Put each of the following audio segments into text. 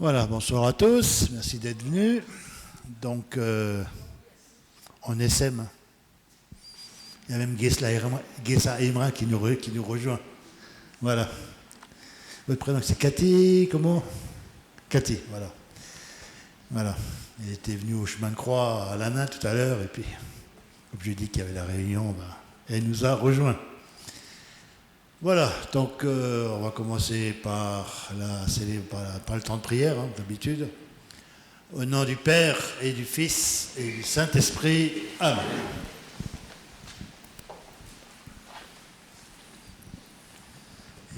Voilà, bonsoir à tous, merci d'être venus. Donc, on essaime. Il y a même Gessa Emra qui nous rejoint. Voilà. Votre prénom, c'est Cathy, comment? Cathy, voilà. Voilà. Elle était venue au chemin de croix à Lana tout à l'heure, et puis, comme je dis qu'il y avait la réunion, elle nous a rejoints. Voilà, donc on va commencer par le temps de prière, d'habitude. Au nom du Père et du Fils et du Saint-Esprit. Amen.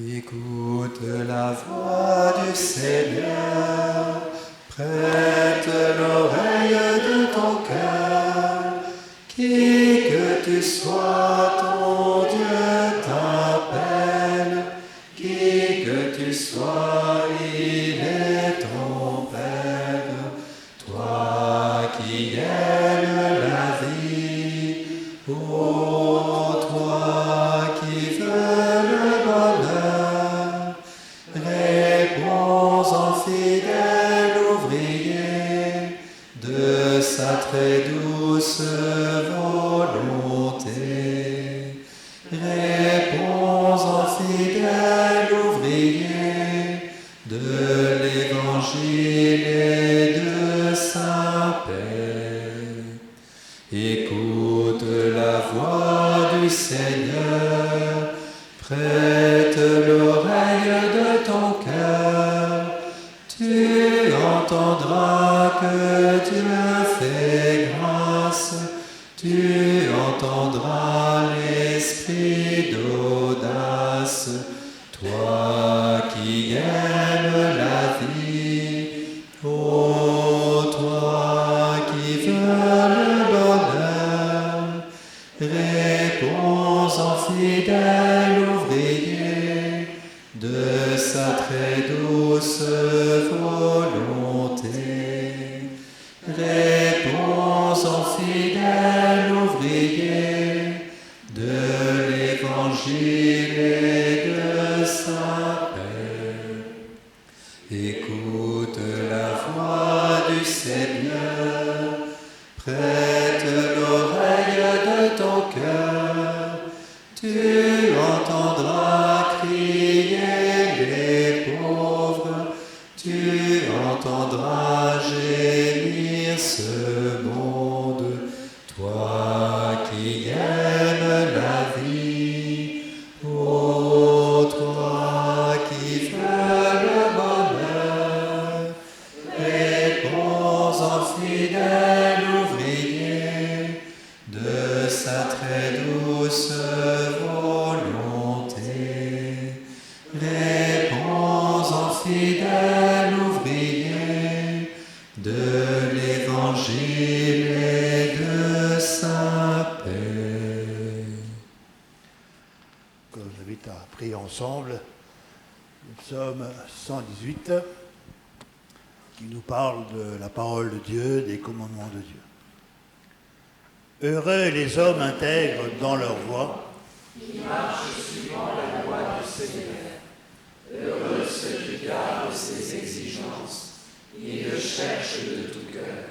Écoute la voix du Seigneur, prête l'oreille de ton cœur, qui que tu sois, ton Dieu t'appelle, qui que tu sois, il est ton Père, toi qui aimes la vie, ô toi qui veux le bonheur, réponds en fidèle ouvrier de sa très douce volonté. Réponds en fidèle ouvrier de l'Évangile et de sa paix. Écoute la voix du Seigneur, prête l'oreille de ton cœur, tu entendras que Dieu fait grâce, tu entendras l'esprit d'audace, toi qui aimes la vie, ô toi qui veux le bonheur, réponds en fidèle ouvrier de sa très douce volonté. Réponds en fidèle ouvrier de l'Évangile et de sa paix. Écoute la voix du Seigneur, prête l'oreille de ton cœur, tu entendras crier les pauvres, tu entendras gémir ce monde, toi qui aimes la vie, ô toi qui veux le bonheur, réponds en fidèle ouvrier de sa très douce volonté. Réponds en fidèle ouvrier de l'Évangile et de sa paix. Je vous invite à prier ensemble le psaume 118 qui nous parle de la parole de Dieu, des commandements de Dieu. Heureux les hommes intègres dans leur voie, qui marchent suivant la loi du Seigneur. Heureux ceux qui gardent ses exigences, ils le cherchent de tout cœur.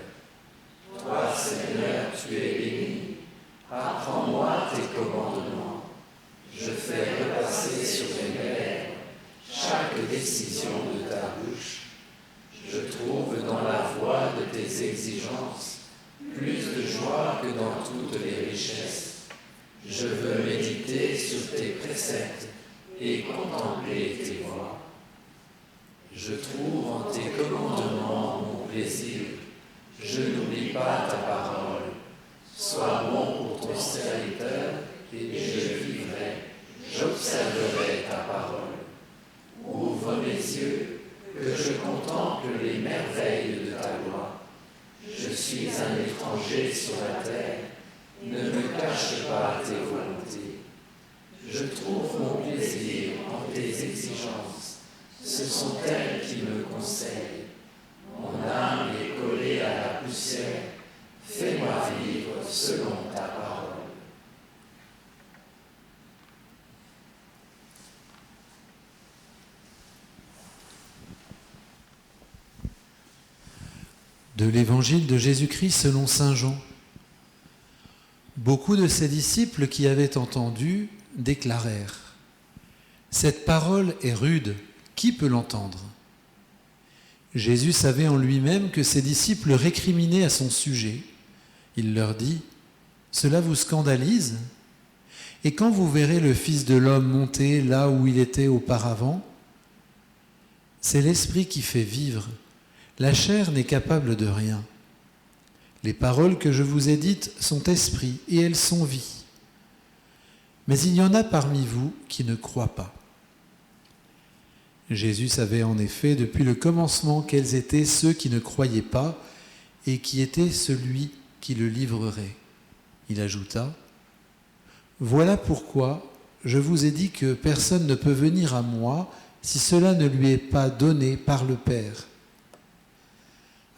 Toi, Seigneur, tu es béni. Apprends-moi tes commandements. Je fais repasser sur mes lèvres chaque décision de ta bouche. Je trouve dans la voie de tes exigences plus de joie que dans toutes les richesses. Je veux méditer sur tes préceptes et contempler tes voies. Je trouve en tes commandements mon plaisir. Je n'oublie pas ta parole. Sois bon pour ton serviteur et je vivrai. J'observerai ta parole. Ouvre mes yeux, que je contemple les merveilles de ta loi. Je suis un étranger sur la terre. Ne me cache pas tes volontés. Je trouve mon plaisir en tes exigences. Ce sont elles qui me conseillent. Mon âme est collée à la poussière. Fais-moi vivre selon ta parole. De l'évangile de Jésus-Christ selon saint Jean. Beaucoup de ses disciples qui avaient entendu déclarèrent : cette parole est rude, qui peut l'entendre ? Jésus savait en lui-même que ses disciples récriminaient à son sujet. Il leur dit : cela vous scandalise ? Et quand vous verrez le Fils de l'homme monter là où il était auparavant ? C'est l'Esprit qui fait vivre. La chair n'est capable de rien. Les paroles que je vous ai dites sont esprit et elles sont vie. Mais il y en a parmi vous qui ne croient pas. Jésus savait en effet depuis le commencement quels étaient ceux qui ne croyaient pas et qui était celui qui le livrerait. Il ajouta : voilà pourquoi je vous ai dit que personne ne peut venir à moi si cela ne lui est pas donné par le Père.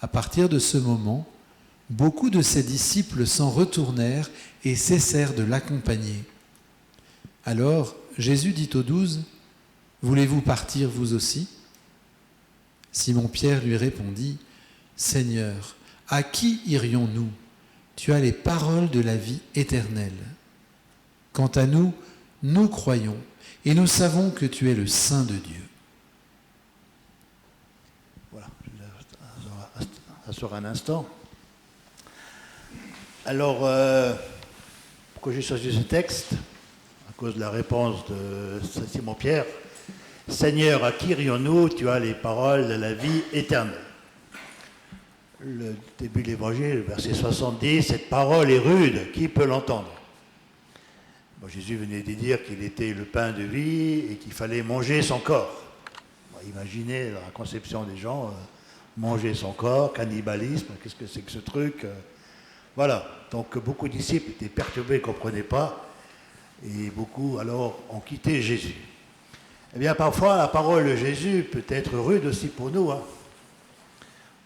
À partir de ce moment, beaucoup de ses disciples s'en retournèrent et cessèrent de l'accompagner. Alors Jésus dit aux 12 : voulez-vous partir vous aussi ? Simon-Pierre lui répondit : Seigneur, à qui irions-nous ? Tu as les paroles de la vie éternelle. Quant à nous, nous croyons et nous savons que tu es le Saint de Dieu. Voilà, ça sera un instant. Alors, pourquoi j'ai choisi ce texte ? À cause de la réponse de Saint Simon-Pierre. Seigneur, à qui irions-nous ? Tu as les paroles de la vie éternelle. Le début de l'évangile, verset 70, cette parole est rude, qui peut l'entendre ? Bon, Jésus venait de dire qu'il était le pain de vie et qu'il fallait manger son corps. Imaginez la conception des gens, manger son corps, cannibalisme, qu'est-ce que c'est que ce truc ? Voilà, donc beaucoup de disciples étaient perturbés, ne comprenaient pas, et beaucoup alors ont quitté Jésus. Eh bien parfois la parole de Jésus peut être rude aussi pour nous.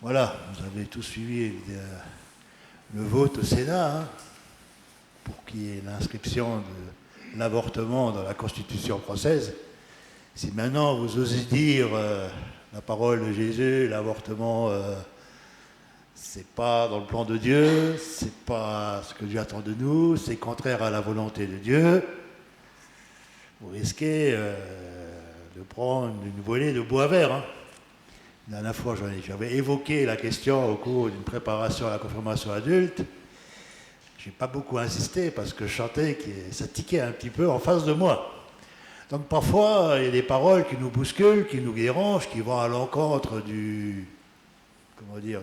Voilà, vous avez tous suivi le vote au Sénat pour qu'il y ait l'inscription de l'avortement dans la Constitution française. Si maintenant vous osez dire la parole de Jésus, l'avortement, c'est pas dans le plan de Dieu, c'est pas ce que Dieu attend de nous, c'est contraire à la volonté de Dieu, vous risquez de prendre une volée de bois vert. La dernière fois, j'avais évoqué la question au cours d'une préparation à la confirmation adulte. Je n'ai pas beaucoup insisté parce que je sentais que ça tiquait un petit peu en face de moi. Donc parfois, il y a des paroles qui nous bousculent, qui nous dérangent, qui vont à l'encontre du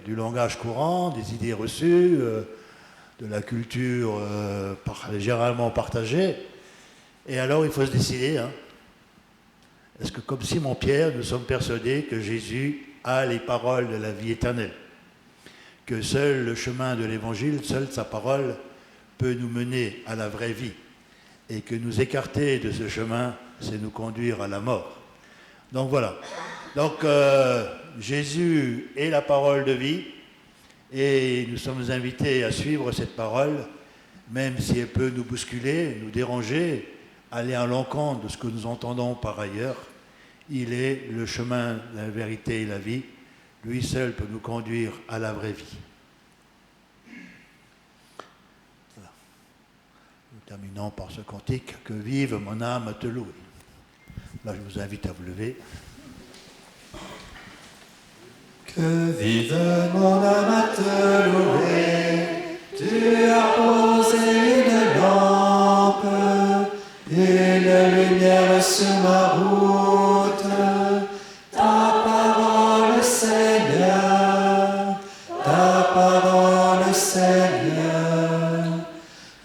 langage courant, des idées reçues, de la culture généralement partagée. Et alors, il faut se décider. Est-ce que, comme Simon-Pierre, nous sommes persuadés que Jésus a les paroles de la vie éternelle ? Que seul le chemin de l'Évangile, seule sa parole, peut nous mener à la vraie vie. Et que nous écarter de ce chemin, c'est nous conduire à la mort. Donc voilà. Donc Jésus est la parole de vie et nous sommes invités à suivre cette parole, même si elle peut nous bousculer, nous déranger, aller à l'encontre de ce que nous entendons par ailleurs. Il est le chemin, la vérité et la vie. Lui seul peut nous conduire à la vraie vie. Voilà. Nous terminons par ce cantique « Que vive mon âme à te louer ». Là, je vous invite à vous lever. Que vive mon âme à te louer, tu as posé une lampe, une lumière sur ma route, ta parole Seigneur, ta parole Seigneur.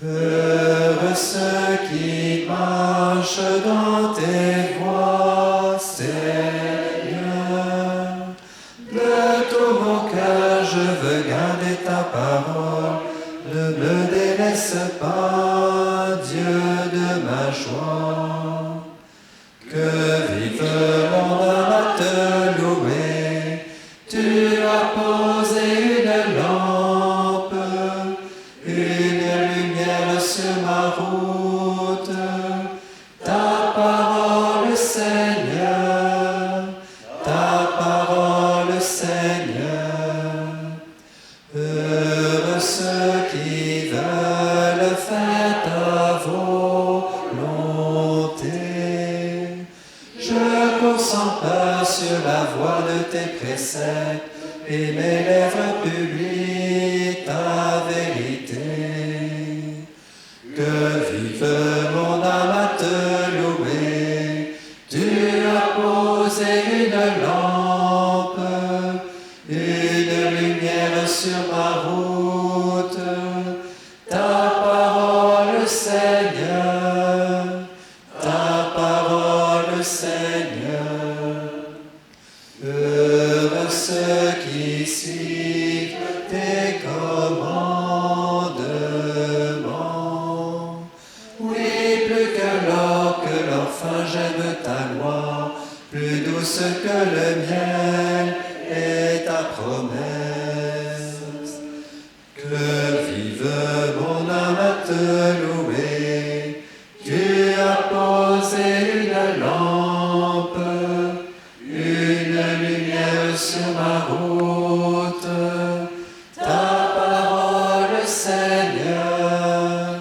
Heureux ceux qui marchent dans tes voies, Seigneur. De tout mon cœur, je veux garder ta parole. Ne me délaisse pas, Dieu de ma joie. Que vive mon âme à te louer. Tu as posé une lampe, une lumière sur ma route. Ta parole, Seigneur, ta parole, Seigneur. course en pas sur la voie de tes préceptes, et mes lèvres publient ta vérité. Que vive mon âme à te louer, tu as posé une lampe, une lumière sur ma route, ta parole, Seigneur, ta parole, Seigneur. Heureux ceux qui suivent tes commandements. Oui, plus que l'or, que l'enfant, j'aime ta loi, plus douce que le miel et ta promesse. Que vive mon âme à te louer, tu as posé une lampe, une lumière sur ma route, ta parole, Seigneur,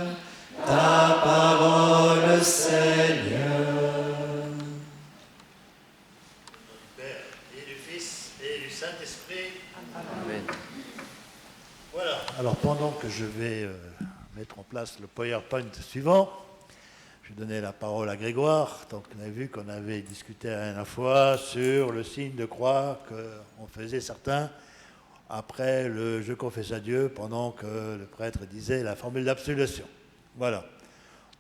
ta parole, Seigneur. Du Père et du Fils et du Saint-Esprit. Amen. Voilà. Alors pendant que je vais mettre en place le PowerPoint suivant, je vais donner la parole à Grégoire. Donc on a vu qu'on avait discuté la dernière fois sur le signe de croix qu'on faisait certains après le « Je confesse à Dieu » pendant que le prêtre disait la formule d'absolution. Voilà.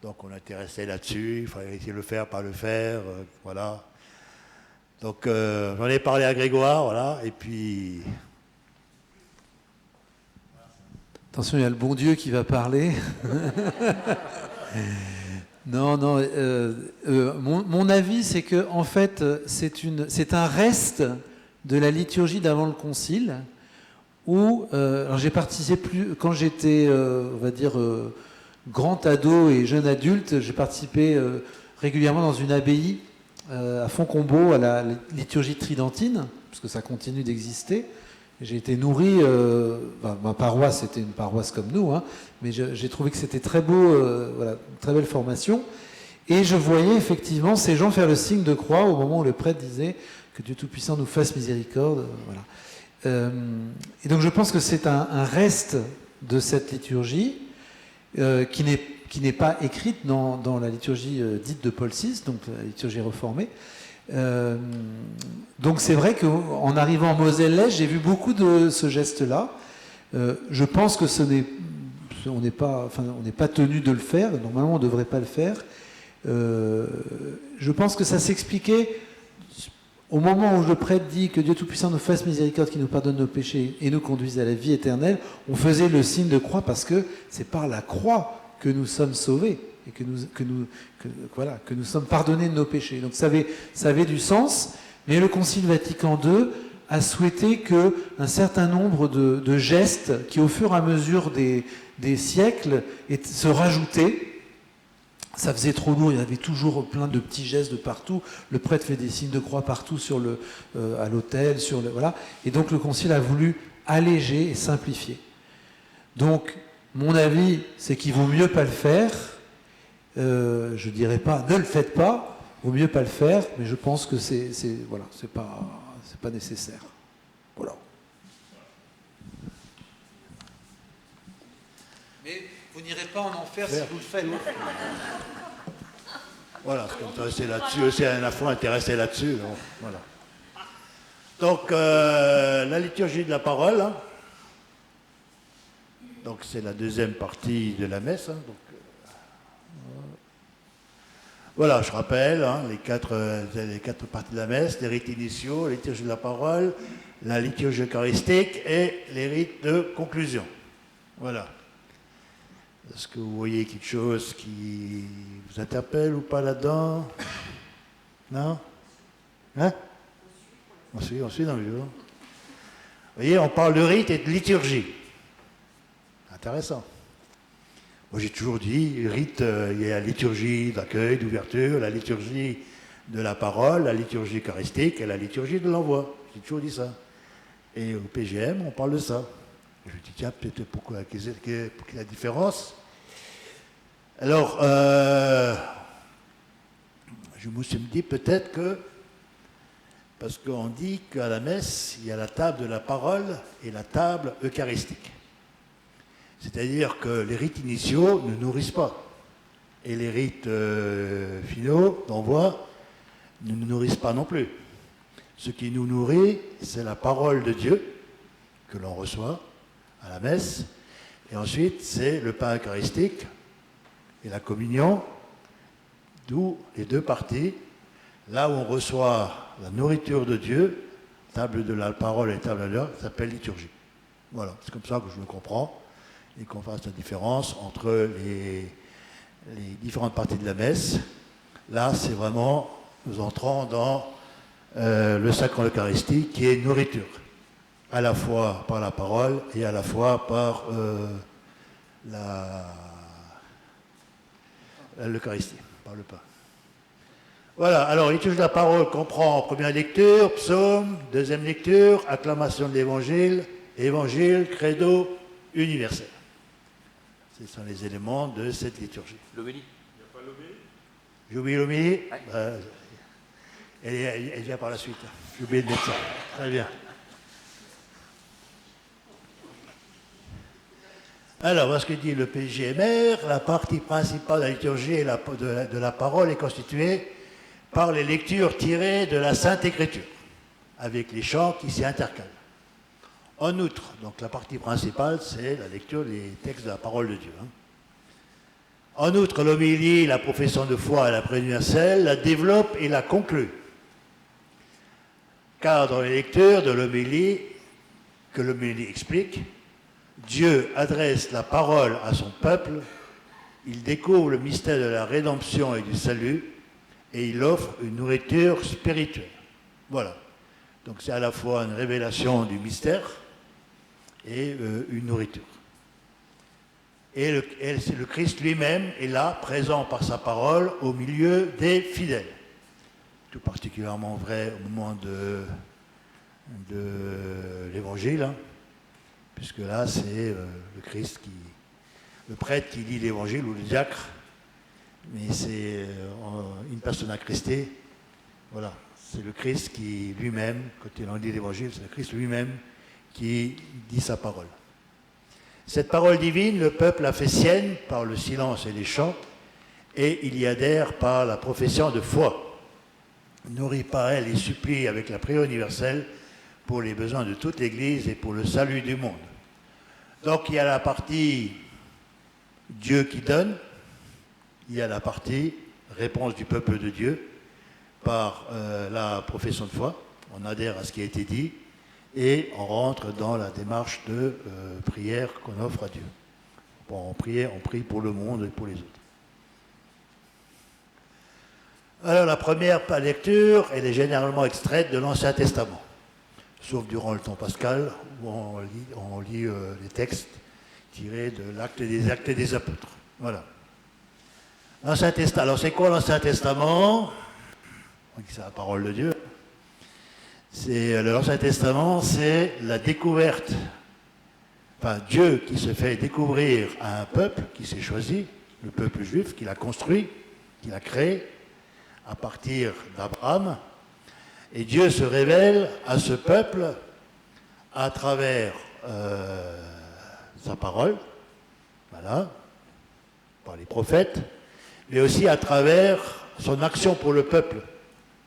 Donc on était resté là-dessus, il fallait essayer de le faire, pas le faire, voilà. Donc j'en ai parlé à Grégoire, voilà, et puis... Attention, il y a le bon Dieu qui va parler. Non, mon avis, c'est que en fait, c'est un reste de la liturgie d'avant le Concile, où alors j'ai participé quand j'étais, on va dire, grand ado et jeune adulte, j'ai participé régulièrement dans une abbaye à Fontcombault à la liturgie tridentine, parce que ça continue d'exister. J'ai été nourri, ma paroisse, c'était une paroisse comme nous, hein, mais j'ai trouvé que c'était très beau, voilà, une très belle formation. Et je voyais effectivement ces gens faire le signe de croix au moment où le prêtre disait que Dieu Tout-Puissant nous fasse miséricorde. Voilà. Et donc je pense que c'est un reste de cette liturgie qui n'est pas écrite dans la liturgie dite de Paul VI, donc la liturgie réformée. Donc c'est vrai qu'en arrivant en Moselle-Lège, j'ai vu beaucoup de ce geste-là. Je pense que on n'est pas tenu de le faire. Normalement, on ne devrait pas le faire. Je pense que ça s'expliquait au moment où le prêtre dit que Dieu Tout-Puissant nous fasse miséricorde, qu'il nous pardonne nos péchés et nous conduise à la vie éternelle. On faisait le signe de croix parce que c'est par la croix que nous sommes sauvés et que nous sommes pardonnés de nos péchés. Donc ça avait du sens, mais le Concile Vatican II a souhaité qu'un certain nombre de gestes qui, au fur et à mesure des siècles, se rajoutaient. Ça faisait trop lourd, il y avait toujours plein de petits gestes de partout. Le prêtre fait des signes de croix partout à l'autel, voilà. Et donc le Concile a voulu alléger et simplifier. Donc, mon avis, c'est qu'il vaut mieux pas le faire. Je dirais pas, ne le faites pas, vaut mieux pas le faire, mais je pense que c'est pas nécessaire. Voilà. Mais vous n'irez pas en enfer si vous le faites. Voilà, ce qu'on intéressé là-dessus aussi, à la fois intéressé là-dessus. Donc, voilà. Donc, la liturgie de la parole, hein. Donc c'est la deuxième partie de la messe. Hein. Donc, voilà, je rappelle hein, les quatre parties de la messe, les rites initiaux, la liturgie de la parole, la liturgie eucharistique et les rites de conclusion. Voilà. Est-ce que vous voyez quelque chose qui vous interpelle ou pas là-dedans? Non? Hein? On suit dans le jour. Vous voyez, on parle de rite et de liturgie. Intéressant. Moi, j'ai toujours dit, rite, il y a la liturgie d'accueil, d'ouverture, la liturgie de la parole, la liturgie eucharistique et la liturgie de l'envoi. J'ai toujours dit ça. Et au PGM, on parle de ça. Je me dis, tiens, peut-être pourquoi, quelle est la différence? Alors, je me suis dit peut-être que Parce qu'on dit qu'à la messe, il y a la table de la parole et la table eucharistique. C'est-à-dire que les rites initiaux ne nourrissent pas. Et les rites finaux, d'envoi, ne nous nourrissent pas non plus. Ce qui nous nourrit, c'est la parole de Dieu que l'on reçoit à la messe. Et ensuite, c'est le pain eucharistique et la communion, d'où les deux parties. Là où on reçoit la nourriture de Dieu, table de la parole et table de l'heure, ça s'appelle liturgie. Voilà, c'est comme ça que je le comprends, et qu'on fasse la différence entre les différentes parties de la messe. Là, c'est vraiment, nous entrons dans le sacrement de l'Eucharistie, qui est nourriture, à la fois par la parole et à la fois par l'Eucharistie, par le pain. Voilà, alors liturgie de la parole comprend première lecture, psaume, deuxième lecture, acclamation de l'évangile, évangile, credo, universel. Ce sont les éléments de cette liturgie. L'homélie. Il n'y a pas l'homélie? J'ai oublié l'homélie. Ouais. Elle vient par la suite. J'ai oublié de mettre ça. Très bien. Alors, voilà ce que dit le PJMR. La partie principale de la liturgie et de la parole est constituée par les lectures tirées de la Sainte Écriture, avec les chants qui s'y intercalent. En outre, donc la partie principale, c'est la lecture des textes de la parole de Dieu. En outre, l'homélie, la profession de foi et la prière universelle la développe et la conclut. Car dans les lectures de l'homélie, que l'homélie explique, Dieu adresse la parole à son peuple, il découvre le mystère de la rédemption et du salut, et il offre une nourriture spirituelle. Voilà. Donc c'est à la fois une révélation du mystère et une nourriture. Et le Christ lui-même est là, présent par sa parole, au milieu des fidèles. Tout particulièrement vrai au moment de l'Évangile, hein, puisque là c'est le Christ le prêtre qui lit l'Évangile, ou le diacre, mais c'est une persona Christé. Voilà, c'est le Christ qui lui-même, quand il en lit l'Évangile, c'est le Christ lui-même qui dit sa parole. Cette parole divine, le peuple la fait sienne par le silence et les chants, et il y adhère par la profession de foi. Nourri par elle, il supplie avec la prière universelle pour les besoins de toute l'Église et pour le salut du monde. Donc il y a la partie Dieu qui donne, il y a la partie réponse du peuple de Dieu par la profession de foi. On adhère à ce qui a été dit et on rentre dans la démarche de prière qu'on offre à Dieu. Bon, on prie pour le monde et pour les autres. Alors la première lecture, elle est généralement extraite de l'Ancien Testament, sauf durant le temps pascal où on lit les textes tirés de l'acte des Actes des Apôtres. Voilà. L'Ancien Testament. Alors c'est quoi l'Ancien Testament? C'est la parole de Dieu. L'Ancien Testament, c'est la découverte. Enfin, Dieu qui se fait découvrir à un peuple qui s'est choisi, le peuple juif, qu'il a construit, qu'il a créé à partir d'Abraham. Et Dieu se révèle à ce peuple à travers sa parole, voilà, par les prophètes, mais aussi à travers son action pour le peuple.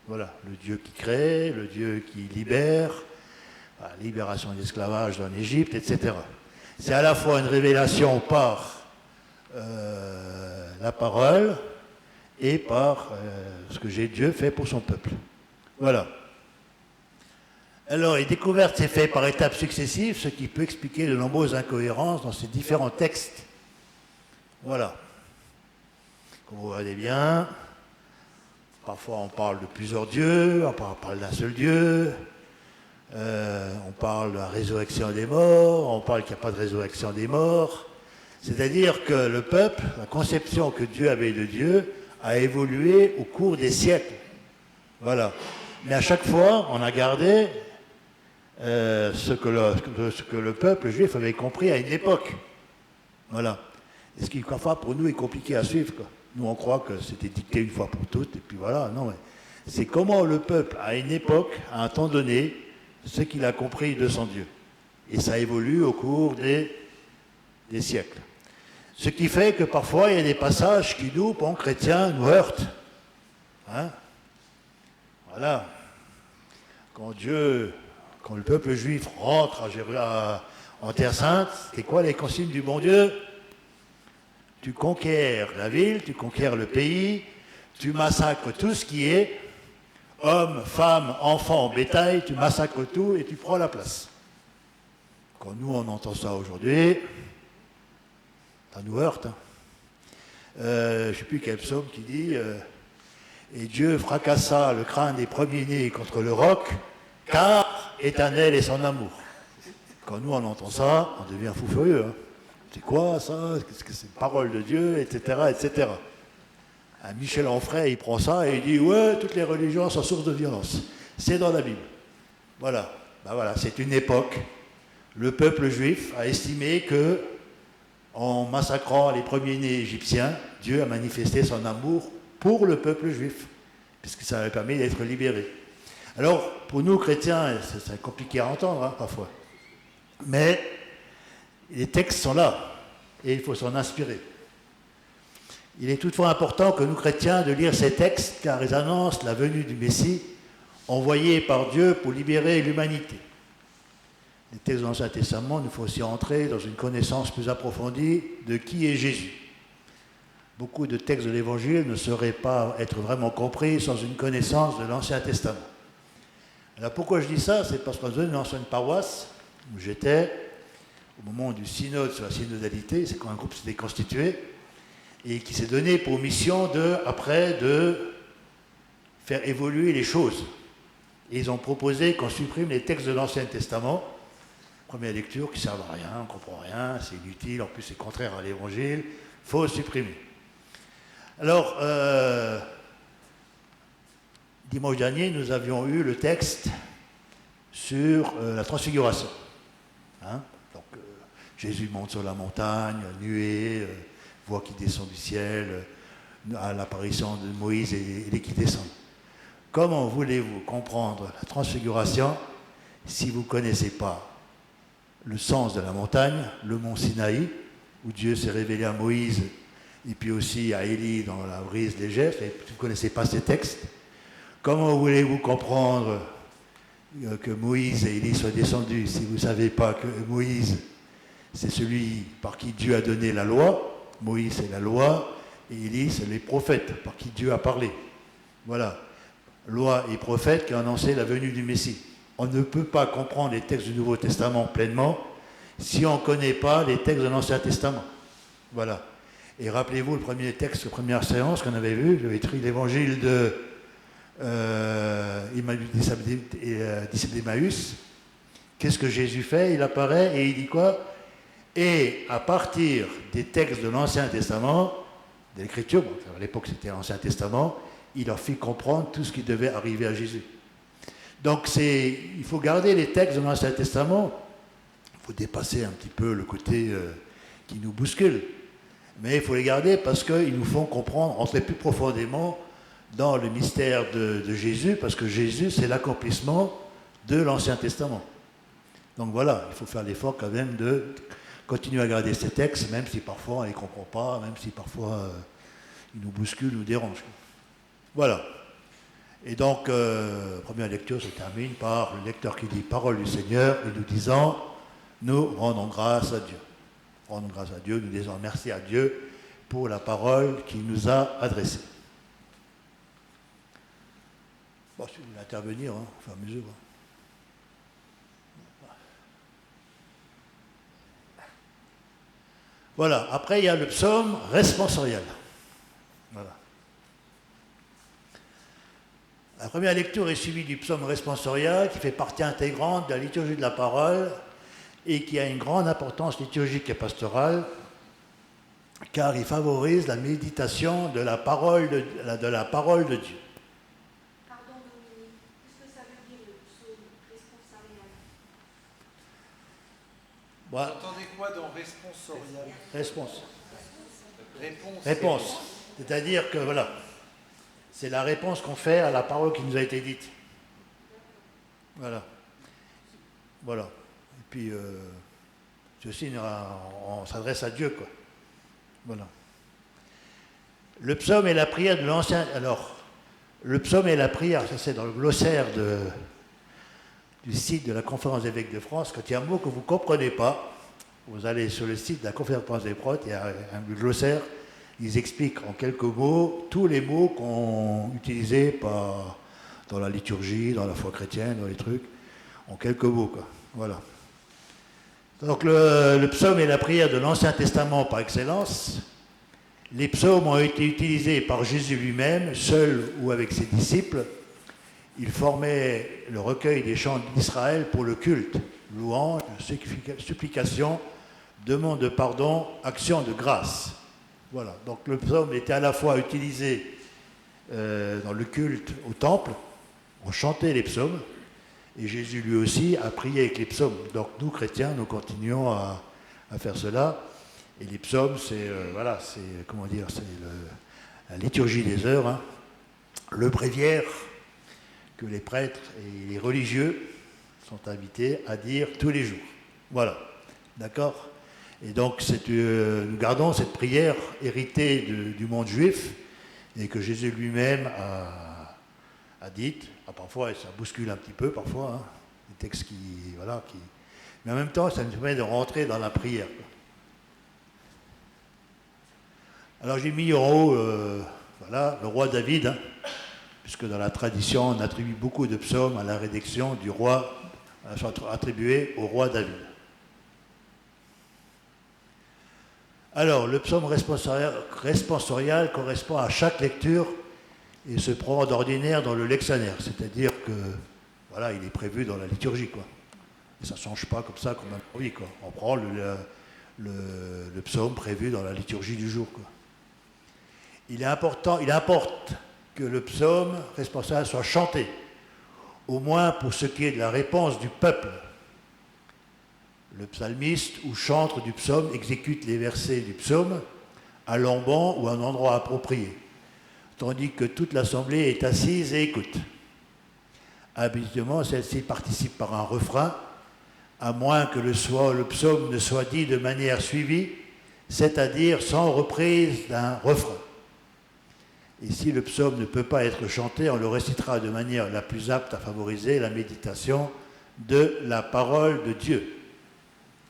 Voilà, le Dieu qui crée, le Dieu qui libère, la libération de l'esclavage en Égypte, etc. C'est à la fois une révélation par la parole et par ce que Dieu fait pour son peuple. Voilà. Alors, les découvertes s'est fait par étapes successives, ce qui peut expliquer de nombreuses incohérences dans ces différents textes. Voilà. Comme vous voyez bien, parfois on parle de plusieurs dieux, on parle d'un seul Dieu, on parle de la résurrection des morts, on parle qu'il n'y a pas de résurrection des morts. C'est-à-dire que le peuple, la conception que Dieu avait de Dieu, a évolué au cours des siècles. Voilà. Mais à chaque fois, on a gardé ce que le peuple juif avait compris à une époque. Voilà. Et ce qui, parfois, pour nous, est compliqué à suivre, quoi. Nous, on croit que c'était dicté une fois pour toutes, et puis voilà. Non, mais C'est comment le peuple, à une époque, à un temps donné, ce qu'il a compris de son Dieu. Et ça évolue au cours des siècles. Ce qui fait que parfois, il y a des passages qui nous, bon, chrétiens, nous heurtent. Hein? Voilà. Quand le peuple juif rentre en Terre Sainte, c'est quoi les consignes du bon Dieu? Tu conquiers la ville, tu conquiers le pays, tu massacres tout ce qui est hommes, femmes, enfants, bétail, tu massacres tout et tu prends la place. Quand nous on entend ça aujourd'hui, ça nous heurte. Hein. Je ne sais plus quel psaume qui dit et Dieu fracassa le crâne des premiers-nés contre le roc, car éternel est son amour. Quand nous on entend ça, on devient fou furieux. Hein. C'est quoi ça? Qu'est-ce que c'est une parole de Dieu, etc., etc. Michel Onfray, il prend ça et il dit ouais, toutes les religions sont source de violence. C'est dans la Bible. Voilà. Ben voilà, c'est une époque. Le peuple juif a estimé que, en massacrant les premiers-nés égyptiens, Dieu a manifesté son amour pour le peuple juif, puisque ça avait permis d'être libéré. Alors, pour nous chrétiens, c'est compliqué à entendre hein, parfois. Mais les textes sont là et il faut s'en inspirer. Il est toutefois important que nous chrétiens de lire ces textes car ils annoncent la venue du Messie envoyé par Dieu pour libérer l'humanité. Les textes de l'Ancien Testament nous font aussi entrer dans une connaissance plus approfondie de qui est Jésus. Beaucoup de textes de l'Évangile ne sauraient pas être vraiment compris sans une connaissance de l'Ancien Testament. Alors pourquoi je dis ça? C'est parce qu'on une ancienne paroisse où j'étais au moment du synode sur la synodalité, c'est quand un groupe s'était constitué et qui s'est donné pour mission de faire évoluer les choses. Et ils ont proposé qu'on supprime les textes de l'Ancien Testament, première lecture, qui ne servent à rien, on ne comprend rien, c'est inutile, en plus c'est contraire à l'Évangile, il faut supprimer. Alors, dimanche dernier, nous avions eu le texte sur la transfiguration. Hein? Donc, Jésus monte sur la montagne, nuée, voix qui descend du ciel, à l'apparition de Moïse et les qui descendent. Comment voulez-vous comprendre la transfiguration si vous ne connaissez pas le sens de la montagne, le mont Sinaï, où Dieu s'est révélé à Moïse et puis aussi à Élie dans la brise légère, et vous ne connaissez pas ces textes? Comment voulez-vous comprendre que Moïse et Élie soient descendus si vous ne savez pas que Moïse, c'est celui par qui Dieu a donné la loi? Moïse, c'est la loi, et Élie, c'est les prophètes par qui Dieu a parlé. Voilà. Loi et prophètes qui ont annoncé la venue du Messie. On ne peut pas comprendre les textes du Nouveau Testament pleinement si on ne connaît pas les textes de l'Ancien Testament. Voilà. Et rappelez-vous le premier texte, la première séance qu'on avait vue, j'avais écrit l'évangile de disciple d'Emmaüs. Qu'est-ce que Jésus fait? Il apparaît et il dit quoi? Et à partir des textes de l'Ancien Testament, de l'Écriture, bon, à l'époque c'était l'Ancien Testament, il leur fit comprendre tout ce qui devait arriver à Jésus. Donc il faut garder les textes de l'Ancien Testament, il faut dépasser un petit peu le côté qui nous bouscule, mais il faut les garder parce qu'ils nous font comprendre, entrer plus profondément dans le mystère de Jésus, parce que Jésus c'est l'accomplissement de l'Ancien Testament. Donc voilà, il faut faire l'effort quand même de continuer à garder ces textes, même si parfois on ne les comprend pas, même si parfois ils nous bousculent, nous dérangent. Voilà. Et donc, première lecture se termine par le lecteur qui dit « Parole du Seigneur » et nous disant « Nous rendons grâce à Dieu ». Rendons grâce à Dieu, nous disons merci à Dieu pour la parole qu'il nous a adressée. Bon, si vous voulez intervenir, hein, au fur et à mesure. Voilà. Après, il y a le psaume responsorial. Voilà. La première lecture est suivie du psaume responsorial qui fait partie intégrante de la liturgie de la parole et qui a une grande importance liturgique et pastorale car il favorise la méditation de la parole de Dieu. Pardon Dominique, qu'est-ce que ça veut dire le psaume responsorial? Vous entendez quoi dans responsorial? Réponse. C'est-à-dire que, voilà, C'est la réponse qu'on fait à la parole qui nous a été dite. Voilà. Voilà. Et puis, ceci, on s'adresse à Dieu, quoi. Voilà. Le psaume et la prière de l'Ancien... Alors, le psaume et la prière, ça c'est dans le glossaire du site de la Conférence des évêques de France. Quand il y a un mot que vous ne comprenez pas, vous allez sur le site de la Conférence des évêques, il y a un glossaire, ils expliquent en quelques mots tous les mots qu'on utilisait dans la liturgie, dans la foi chrétienne, dans les trucs, en quelques mots, quoi. Voilà. Donc le psaume est la prière de l'Ancien Testament par excellence. Les psaumes ont été utilisés par Jésus lui-même, seul ou avec ses disciples. Il formait le recueil des chants d'Israël pour le culte, louange, supplication, demande de pardon, action de grâce. Voilà. Donc le psaume était à la fois utilisé dans le culte au temple, on chantait les psaumes, et Jésus lui aussi a prié avec les psaumes. Donc nous, chrétiens, nous continuons à faire cela. Et les psaumes, c'est la liturgie des heures, hein, le bréviaire que les prêtres et les religieux sont invités à dire tous les jours. Voilà, d'accord? Et donc nous gardons cette prière héritée du monde juif et que Jésus lui-même a dite. Ah, parfois, ça bouscule un petit peu, parfois, hein, des textes mais en même temps, ça nous permet de rentrer dans la prière, quoi. Alors j'ai mis en haut le roi David, hein, puisque dans la tradition on attribue beaucoup de psaumes à la rédaction du roi, attribués au roi David. Alors le psaume responsorial correspond à chaque lecture et se prend d'ordinaire dans le lectionnaire, c'est-à-dire que voilà, il est prévu dans la liturgie, quoi. Et ça ne change pas comme ça, comme un bruit, quoi. On prend le psaume prévu dans la liturgie du jour, quoi. Il importe que le psaume responsorial soit chanté, au moins pour ce qui est de la réponse du peuple. Le psalmiste ou chantre du psaume exécute les versets du psaume à l'embon ou à un endroit approprié, tandis que toute l'assemblée est assise et écoute. Habituellement, celle-ci participe par un refrain, à moins que le psaume ne soit dit de manière suivie, c'est-à-dire sans reprise d'un refrain. Et si le psaume ne peut pas être chanté, on le récitera de manière la plus apte à favoriser la méditation de la parole de Dieu.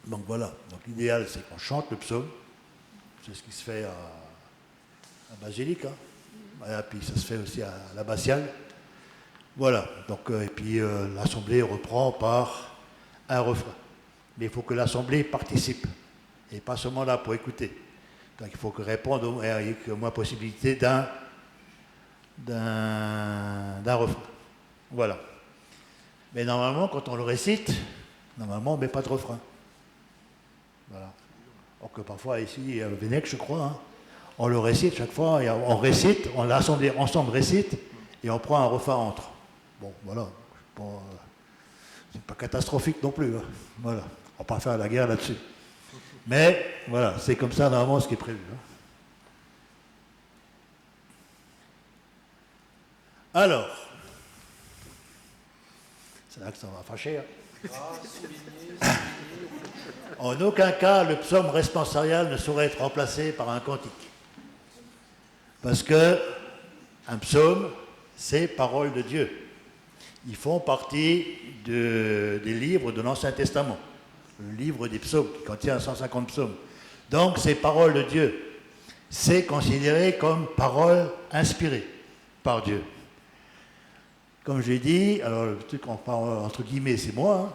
Donc voilà, donc l'idéal c'est qu'on chante le psaume, c'est ce qui se fait à Basilique, hein. Et puis ça se fait aussi à l'abbatiale. Voilà, donc, et puis l'assemblée reprend par un refrain. Mais il faut que l'assemblée participe, et pas seulement là pour écouter. Donc il faut que répondre, il y ait au moins possibilité d'un refrain. Voilà. Mais normalement, quand on le récite, on ne met pas de refrain. Voilà. Or que parfois ici, à Vénèque, je crois, hein, on le récite chaque fois, et on récite, on l'assemblée ensemble récite, et on prend un refrain entre. Bon, voilà. C'est pas catastrophique non plus, hein. Voilà. On va pas faire la guerre là-dessus. Mais voilà, c'est comme ça normalement ce qui est prévu, hein. Alors, c'est là que ça va fâcher, hein. En aucun cas, le psaume responsorial ne saurait être remplacé par un cantique. Parce que un psaume, c'est parole de Dieu. Ils font partie des livres de l'Ancien Testament. Le livre des psaumes, qui contient 150 psaumes. Donc, c'est parole de Dieu. C'est considéré comme parole inspirée par Dieu. Comme j'ai dit, alors le truc entre guillemets, c'est moi, hein.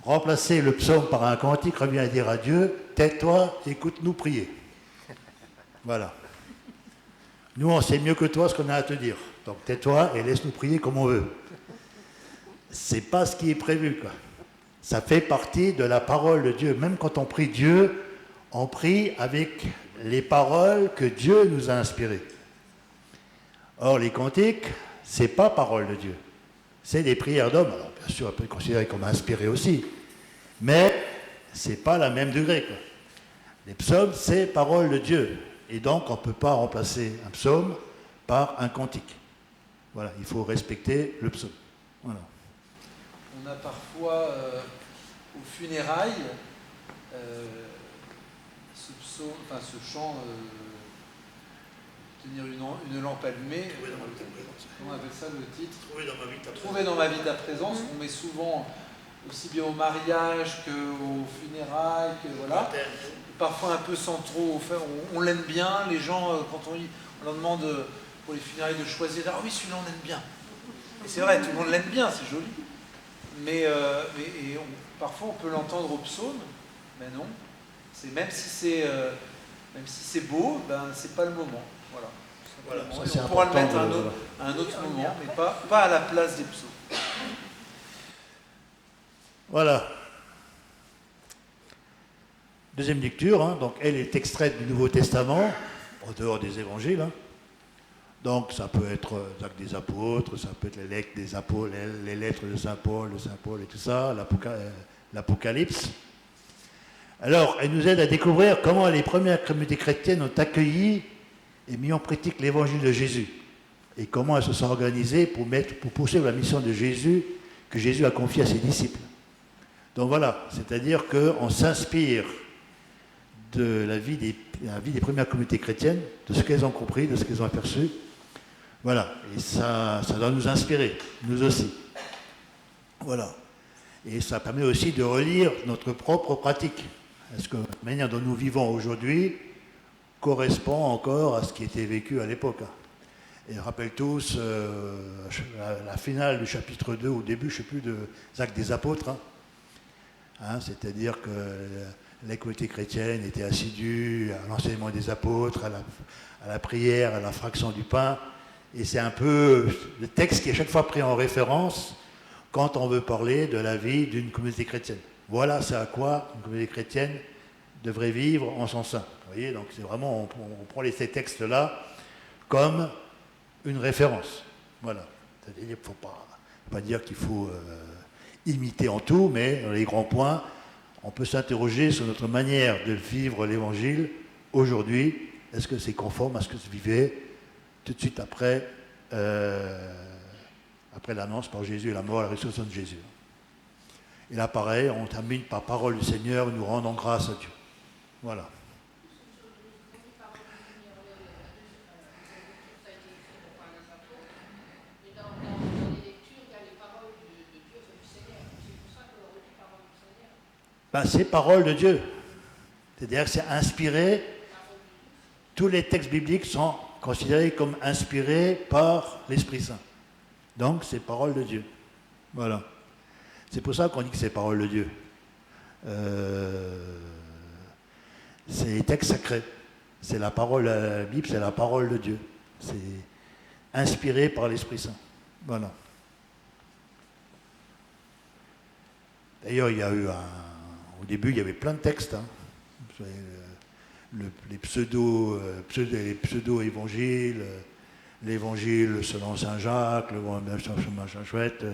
Remplacer le psaume par un cantique revient à dire à Dieu, tais-toi, écoute-nous prier. Voilà. Nous, on sait mieux que toi ce qu'on a à te dire. Donc tais-toi et laisse-nous prier comme on veut. C'est pas ce qui est prévu, quoi. Ça fait partie de la parole de Dieu. Même quand on prie Dieu, on prie avec les paroles que Dieu nous a inspirées. Or, les cantiques, c'est pas parole de Dieu. C'est des prières d'hommes. Alors, bien sûr, on peut considérer comme inspiré aussi. Mais c'est pas la même degré, quoi. Les psaumes, c'est parole de Dieu. Et donc, on ne peut pas remplacer un psaume par un cantique. Voilà, il faut respecter le psaume. Voilà. On a parfois, aux funérailles, ce psaume, enfin ce chant, tenir une lampe allumée. Comment on appelle ça le titre? Trouver dans ma vie ta présence. On met souvent aussi bien au mariage qu'aux funérailles, que voilà. Parfois un peu sans trop faire. On l'aime bien. Les gens, quand on leur demande pour les funérailles de choisir, ah oui, celui-là on l'aime bien. Et c'est vrai, tout le monde l'aime bien, c'est joli. Mais parfois on peut l'entendre au psaume, mais non. Même si c'est beau, ben c'est pas le moment. Voilà. Ça, on pourra le mettre à un autre moment, mais pas à la place des psaumes. Voilà. Deuxième lecture, hein, donc elle est extraite du Nouveau Testament, en dehors des évangiles. Hein. Donc ça peut être les actes des apôtres, ça peut être les lettres des apôtres, les lettres de Saint Paul et tout ça, l'Apocalypse. Alors, elle nous aide à découvrir comment les premières communautés chrétiennes ont accueilli et mis en pratique l'évangile de Jésus. Et comment elles se sont organisées pour poursuivre la mission de Jésus que Jésus a confiée à ses disciples. Donc voilà, c'est-à-dire qu'on s'inspire de la vie des premières communautés chrétiennes, de ce qu'elles ont compris, de ce qu'elles ont aperçu. Voilà, et ça doit nous inspirer, nous aussi. Voilà. Et ça permet aussi de relire notre propre pratique. Est-ce que la manière dont nous vivons aujourd'hui correspond encore à ce qui était vécu à l'époque? Et rappelle tous la finale du chapitre 2, au début, je ne sais plus, des Actes des Apôtres. C'est-à-dire que les communautés chrétiennes étaient assidues à l'enseignement des apôtres, à la prière, à la fraction du pain. Et c'est un peu le texte qui est chaque fois pris en référence quand on veut parler de la vie d'une communauté chrétienne. Voilà c'est à quoi une communauté chrétienne devrait vivre en son sein. Vous voyez, donc c'est vraiment, on prend ces textes-là comme une référence. Voilà. C'est-à-dire qu'il ne faut pas dire qu'il faut imiter en tout, mais dans les grands points, on peut s'interroger sur notre manière de vivre l'Évangile aujourd'hui. Est-ce que c'est conforme à ce que se vivait tout de suite après l'annonce par Jésus et la mort et la résurrection de Jésus? Et là, pareil, on termine par parole du Seigneur, nous rendons grâce à Dieu. Voilà. C'est parole de Dieu. C'est-à-dire que c'est inspiré. Tous les textes bibliques sont considérés comme inspirés par l'Esprit Saint. Donc, c'est parole de Dieu. Voilà. C'est pour ça qu'on dit que c'est parole de Dieu. C'est les textes sacrés. C'est la parole, la Bible, c'est la parole de Dieu. C'est inspiré par l'Esprit Saint. Voilà. D'ailleurs, il y a eu au début, il y avait plein de textes. Hein. Les pseudo-évangiles, l'évangile selon Saint Jacques, le machin chouette,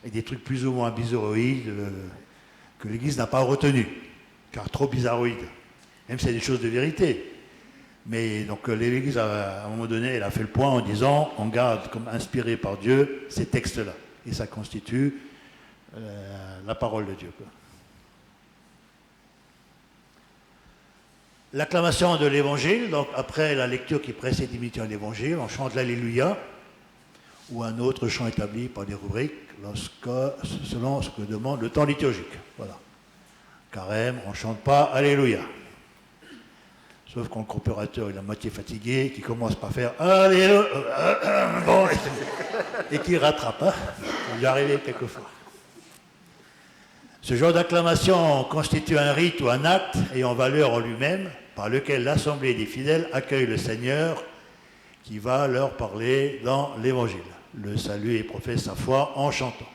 avec des trucs plus ou moins bizarroïdes que l'Église n'a pas retenus, car trop bizarroïdes. Même si c'est des choses de vérité. Mais donc l'Église, à un moment donné, elle a fait le point en disant on garde comme inspiré par Dieu ces textes-là. Et ça constitue la parole de Dieu. Quoi. L'acclamation de l'Évangile, donc après la lecture qui précède l'imitation de l'Évangile, on chante l'Alléluia, ou un autre chant établi par des rubriques, selon ce que demande le temps liturgique. Voilà. Carême, on ne chante pas Alléluia. Sauf quand le coopérateur est à moitié fatigué, qui commence par faire Alléluia, bon, et qui rattrape. Hein. Ça lui est arrivé quelquefois. Ce genre d'acclamation constitue un rite ou un acte ayant valeur en lui-même, par lequel l'assemblée des fidèles accueille le Seigneur qui va leur parler dans l'Évangile. Le salue et professe sa foi en chantant.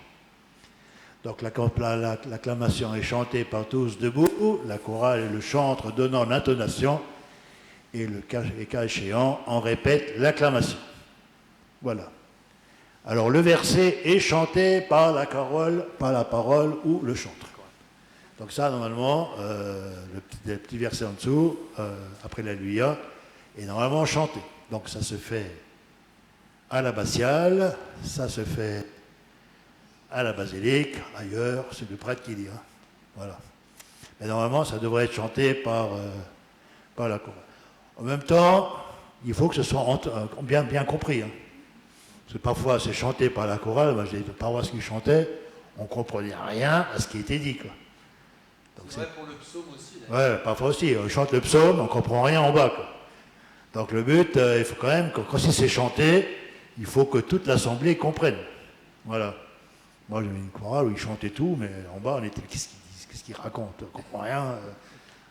Donc l'acclamation est chantée par tous debout, la chorale et le chantre donnant l'intonation, et le cas échéant, on répète l'acclamation. Voilà. Alors le verset est chanté par la parole ou le chantre. Donc ça, normalement, le petit verset en dessous, après l'Alléluia, est normalement chanté. Donc ça se fait à l'abbatiale, ça se fait à la basilique, ailleurs, c'est le prêtre qui dit. Hein. Voilà. Mais normalement, ça devrait être chanté par la chorale. En même temps, il faut que ce soit bien compris. Hein. Parce que parfois, c'est chanté par la chorale. Moi, j'ai des paroisses qui chantaient, on ne comprenait rien à ce qui était dit. Quoi. C'est vrai pour le psaume aussi. Ouais, parfois aussi. On chante le psaume, on ne comprend rien en bas. Quoi. Donc le but, il faut quand même, quand c'est chanté, il faut que toute l'assemblée comprenne. Voilà. Moi, j'avais une chorale où ils chantaient tout, mais en bas, on était, qu'est-ce qu'ils racontent? On ne comprend rien.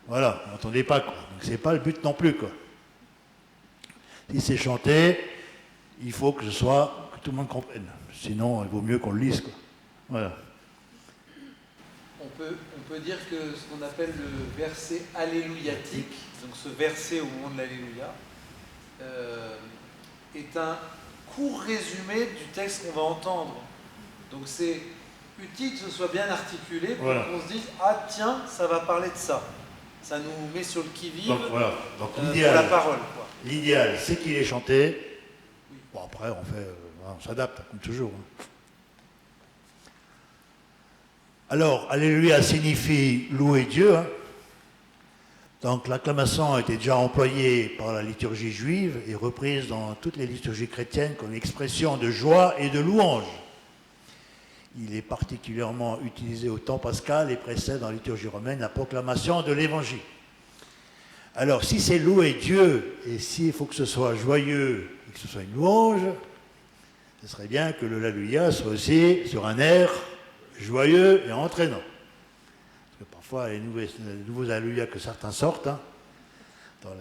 Voilà, on n'entendait pas. Quoi. Donc c'est pas le but non plus. Quoi. Si c'est chanté, il faut que que tout le monde comprenne. Sinon, il vaut mieux qu'on le lise. Quoi. Voilà. On peut dire que ce qu'on appelle le verset alléluiatique, donc ce verset au moment de l'alléluia, est un court résumé du texte qu'on va entendre. Donc c'est utile que ce soit bien articulé pour qu'on se dise « Ah tiens, ça va parler de ça ». Ça nous met sur le qui-vive Donc, pour la parole. L'idéal, c'est qu'il est chanté. Oui. Bon, après, on s'adapte, comme toujours. Hein. Alors, Alléluia signifie louer Dieu. Hein. Donc, l'acclamation a été déjà employée par la liturgie juive et reprise dans toutes les liturgies chrétiennes comme expression de joie et de louange. Il est particulièrement utilisé au temps pascal et précède dans la liturgie romaine la proclamation de l'Évangile. Alors, si c'est louer Dieu et s'il faut que ce soit joyeux et que ce soit une louange, ce serait bien que le Alléluia soit aussi sur un air joyeux et entraînant. Parce que parfois, les nouveaux Alléluia que certains sortent, hein, dans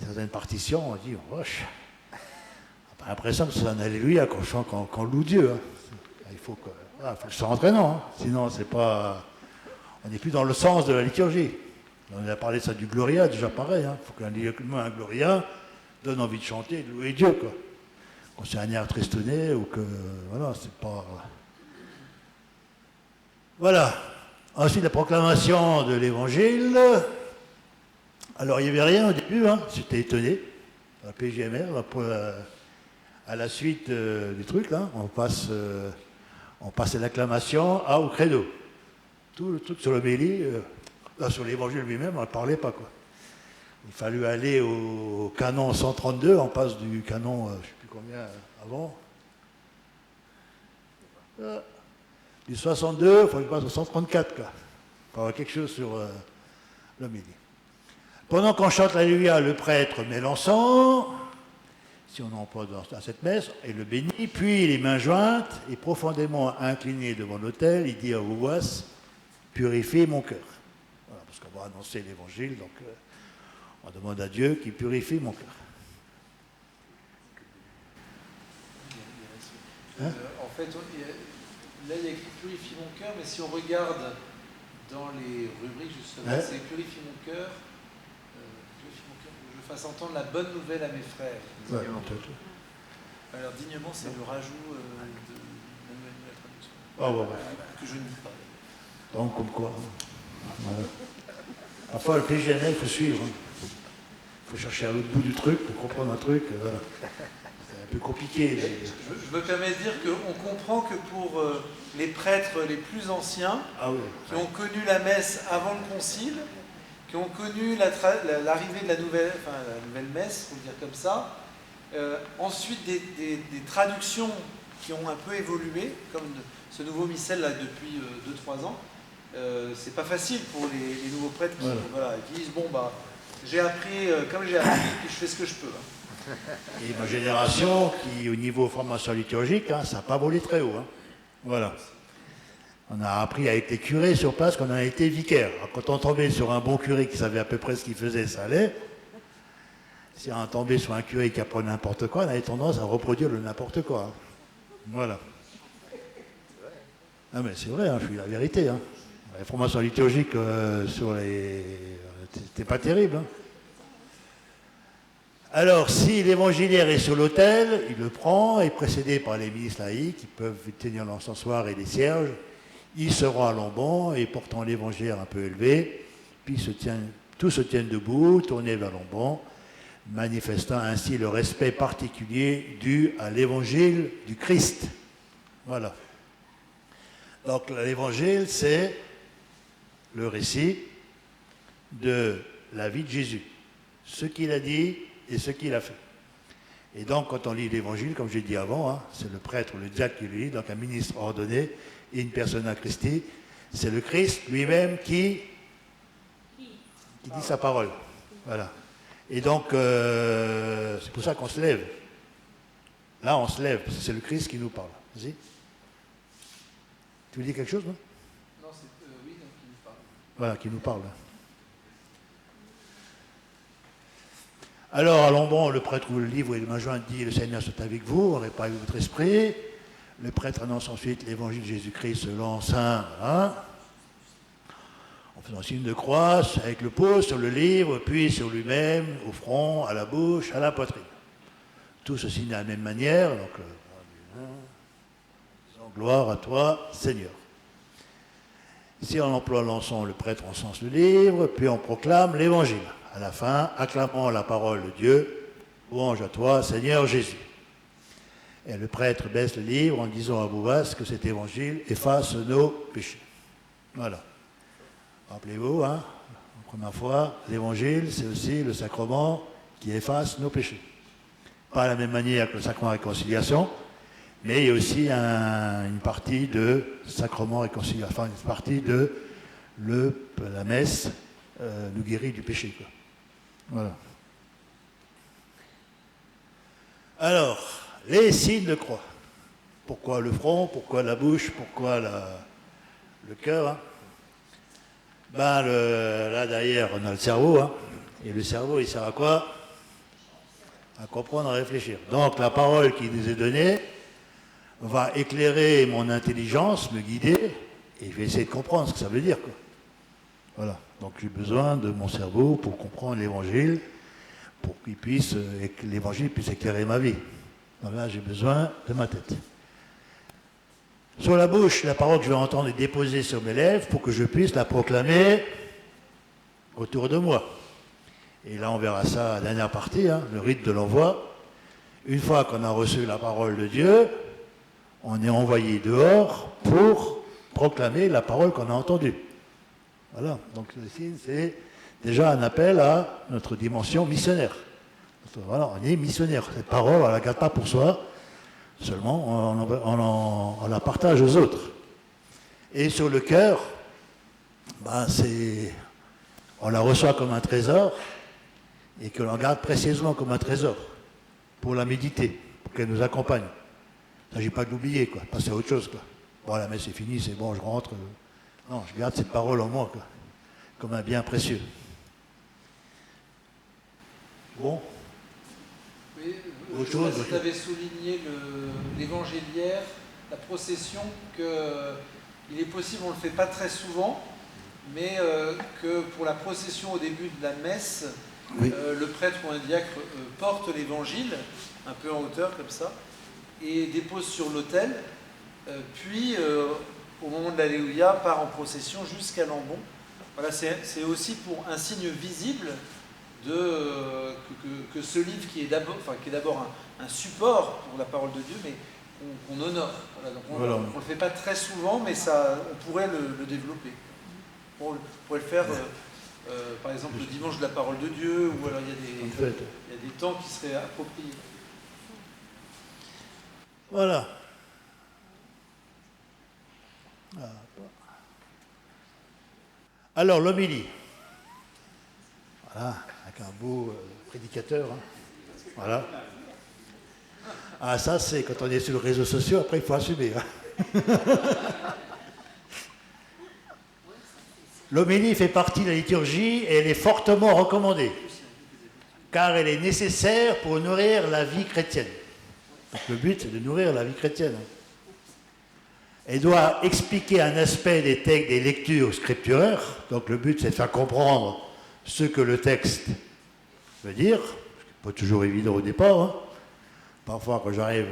certaines partitions, on dit « Wesh !» On n'a pas l'impression que c'est un Alléluia qu'on loue Dieu. Hein. Il faut que ce soit entraînant, hein. Sinon on n'est plus dans le sens de la liturgie. On a parlé de ça du Gloria, déjà pareil. Il faut qu'un Gloria donne envie de chanter et de louer Dieu. Quoi. Quand c'est un air tristonné ou que. Voilà, c'est pas. Voilà. Ensuite, la proclamation de l'Évangile. Alors, il n'y avait rien au début, hein. J'étais étonné. La PGMR, à la suite du truc, là, on passe à l'acclamation au credo. Tout le truc sur l'homélie, sur l'évangile lui-même, on ne parlait pas. Quoi. Il fallut aller au canon 132, on passe du canon, je ne sais plus combien avant. Du 62, il faut que je passe au 134, quoi, pour avoir quelque chose sur l'homélie. Pendant qu'on chante l'Alléluia, le prêtre met l'encens, si on emploie dans cette messe, et le bénit, puis les mains jointes et profondément inclinées devant l'autel, il dit à voix basse, purifiez mon cœur. Voilà, parce qu'on va annoncer l'évangile, donc on demande à Dieu qu'il purifie mon cœur. Hein? En fait, là il y a écrit purifie mon cœur, mais si on regarde dans les rubriques, justement, c'est purifie mon cœur. Je fasse entendre la bonne nouvelle à mes frères. Ouais, alors, dignement, c'est le rajout de la traduction. Que je ne dis pas. Donc, comme quoi. Voilà. Parfois, le PGNL, il faut suivre. Il faut chercher à l'autre bout du truc pour comprendre un truc. Voilà. C'est un peu compliqué. Je me permets de dire qu'on comprend que pour les prêtres les plus anciens, qui ont connu la messe avant le concile, qui ont connu l'arrivée de la nouvelle messe, il faut le dire comme ça. Ensuite, des traductions qui ont un peu évolué, comme ce nouveau missel là, depuis 2-3 ans. C'est pas facile pour les nouveaux prêtres qui disent bon bah j'ai appris comme j'ai appris, puis je fais ce que je peux. Hein. Et ma génération, qui au niveau formation liturgique, hein, ça n'a pas volé très haut. Hein. Voilà. On a appris à être curé sur place qu'on a été vicaire. Alors, quand on tombait sur un bon curé qui savait à peu près ce qu'il faisait, ça allait. Si on tombait sur un curé qui apprenait n'importe quoi, on avait tendance à reproduire le n'importe quoi. Hein. Voilà. Ah mais c'est vrai, hein, je suis la vérité. Hein. La formation liturgique c'était pas terrible. Hein. Alors, si l'évangéliaire est sur l'autel, il le prend, est précédé par les ministres laïcs, qui peuvent tenir l'encensoir et les cierges. Il se rend à l'ambon et portant l'évangile un peu élevé, puis tous se tiennent debout, tournés vers l'ambon. manifestant ainsi le respect particulier dû à l'évangile du Christ. Voilà. Donc l'évangile, c'est le récit de la vie de Jésus, ce qu'il a dit et ce qu'il a fait. Et donc, quand on lit l'évangile, comme j'ai dit avant, hein, c'est le prêtre ou le diacre qui le lit, donc un ministre ordonné et une persona Christi, c'est le Christ lui-même qui dit sa parole. Voilà. Et donc, c'est pour ça qu'on se lève. Là, on se lève, parce que c'est le Christ qui nous parle. Vas-y. Tu veux dire quelque chose, non? Non, c'est oui, donc il nous parle. Voilà, qui nous parle. Alors, allons bon, le prêtre ouvre le livre et le majoint dit « Le Seigneur soit avec vous, répare avec votre esprit ». Le prêtre annonce ensuite l'évangile de Jésus-Christ selon saint, voilà, en faisant signe de croix, avec le pouce sur le livre, puis sur lui-même, au front, à la bouche, à la poitrine. Tout se signe de la même manière, donc disons, gloire à toi, Seigneur. Si on emploie l'encens, le prêtre encense le livre, puis on proclame l'évangile. À la fin, acclamons la parole de Dieu, louange à toi, Seigneur Jésus. Et le prêtre baisse le livre en disant à voix basse que cet évangile efface nos péchés. Voilà. Rappelez-vous, hein, la première fois, l'évangile, c'est aussi le sacrement qui efface nos péchés. Pas de la même manière que le sacrement de réconciliation, mais il y a aussi une partie de sacrement réconciliation, enfin une partie de la messe nous guérit du péché, quoi. Voilà. Alors, les signes de croix. Pourquoi le front? Pourquoi la bouche? Pourquoi le cœur, hein? Ben, là derrière, on a le cerveau, hein. Et le cerveau, il sert à quoi? À comprendre, à réfléchir. Donc, la parole qui nous est donnée va éclairer mon intelligence, me guider, et je vais essayer de comprendre ce que ça veut dire, quoi. Voilà. Donc j'ai besoin de mon cerveau pour comprendre l'évangile, pour que l'évangile puisse éclairer ma vie. Donc là, j'ai besoin de ma tête. Sur la bouche, la parole que je vais entendre est déposée sur mes lèvres pour que je puisse la proclamer autour de moi. Et là, on verra ça à la dernière partie, hein, le rite de l'envoi. Une fois qu'on a reçu la parole de Dieu, on est envoyé dehors pour proclamer la parole qu'on a entendue. Voilà, donc le signe, c'est déjà un appel à notre dimension missionnaire. Voilà, on est missionnaire. Cette parole, on ne la garde pas pour soi, seulement on la partage aux autres. Et sur le cœur, ben on la reçoit comme un trésor et que l'on garde précieusement comme un trésor pour la méditer, pour qu'elle nous accompagne. Il ne s'agit pas de l'oublier, quoi, passer à autre chose, quoi. Bon, la messe est finie, c'est bon, je rentre. Non, je garde cette parole en moi, quoi, comme un bien précieux. Bon. Oui, autre chose. Vous avez souligné l'évangéliaire, la procession, qu'il est possible, on ne le fait pas très souvent, mais que pour la procession au début de la messe, oui, le prêtre ou un diacre porte l'évangile, un peu en hauteur comme ça, et dépose sur l'autel, puis au moment de l'Alléluia, part en procession jusqu'à l'ambon. Voilà, c'est aussi pour un signe visible que ce livre qui est d'abord un support pour la parole de Dieu, mais qu'on honore. Voilà, donc on ne le fait pas très souvent, mais on pourrait le développer. On pourrait le faire, par exemple, le dimanche de la parole de Dieu, ou alors il y a des temps qui seraient appropriés. Voilà. Alors, l'homélie. Voilà, avec un beau prédicateur. Hein. Voilà. Ah, ça, c'est quand on est sur les réseaux sociaux, après, il faut assumer. Hein. L'homélie fait partie de la liturgie et elle est fortement recommandée, car elle est nécessaire pour nourrir la vie chrétienne. Donc, le but, c'est de nourrir la vie chrétienne. Elle doit expliquer un aspect des textes, des lectures scripturaires. Donc le but, c'est de faire comprendre ce que le texte veut dire. Ce n'est pas toujours évident au départ. Hein. Parfois, quand j'arrive,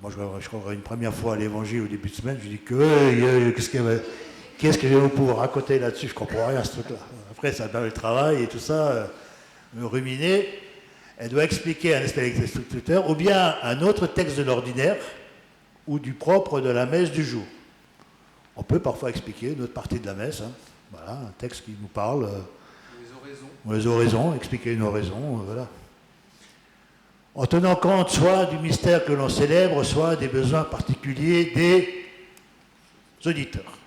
moi je crois une première fois à l'évangile au début de semaine, je dis que qu'est-ce que je vais vous pouvoir raconter là-dessus? Je ne comprends rien à ce truc-là. Après, ça donne le travail et tout ça. ruminer, elle doit expliquer un interlocuteur ou bien un autre texte de l'ordinaire ou du propre de la messe du jour. On peut parfois expliquer une autre partie de la messe, hein. Voilà, un texte qui nous parle. Les oraisons, expliquer une oraison, voilà. En tenant compte soit du mystère que l'on célèbre, soit des besoins particuliers des auditeurs.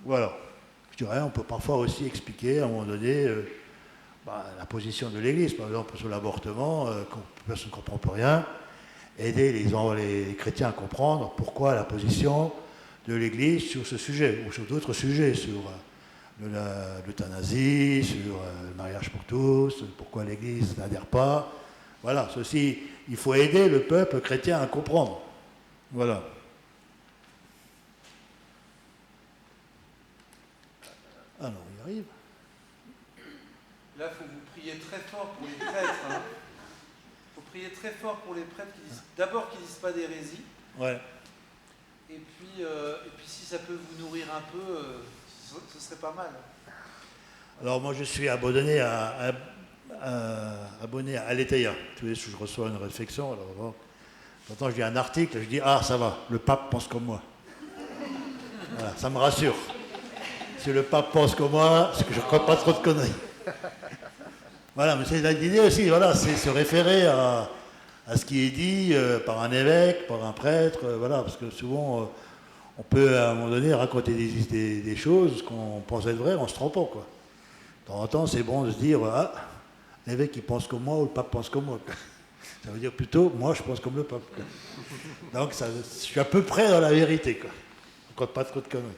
Voilà. Je dirais, on peut parfois aussi expliquer à un moment donné la position de l'Église, par exemple sur l'avortement, quand personne ne comprend plus rien, aider les chrétiens à comprendre pourquoi la position de l'Église sur ce sujet, ou sur d'autres sujets, sur l'euthanasie, sur le mariage pour tous, pourquoi l'Église n'adhère pas. Voilà, ceci, il faut aider le peuple chrétien à comprendre. Voilà. Alors, on y arrive. Là, il faut vous prier très fort pour les prêtres. Il faut prier très fort pour les prêtres qui disent, d'abord qu'ils ne disent pas d'hérésie. Ouais. Et puis, si ça peut vous nourrir un peu, ce serait pas mal. Alors, moi, je suis abonné à Aletheia. Tous les jours, je reçois une réflexion. Alors, bon, pourtant, je lis un article, je dis, ah, ça va, le pape pense comme moi. Voilà, ça me rassure. Si le pape pense comme moi, c'est que je ne crois pas trop de conneries. Voilà, mais c'est l'idée aussi, voilà, c'est se référer à ce qui est dit par un évêque, par un prêtre, voilà, parce que souvent, on peut à un moment donné raconter des choses qu'on pense être vraies en se trompant, quoi. De temps en temps, c'est bon de se dire, ah, l'évêque il pense comme moi ou le pape pense comme moi. Ça veut dire plutôt, moi je pense comme le pape. Quoi. Donc je suis à peu près dans la vérité, quoi. On ne compte pas trop de conneries.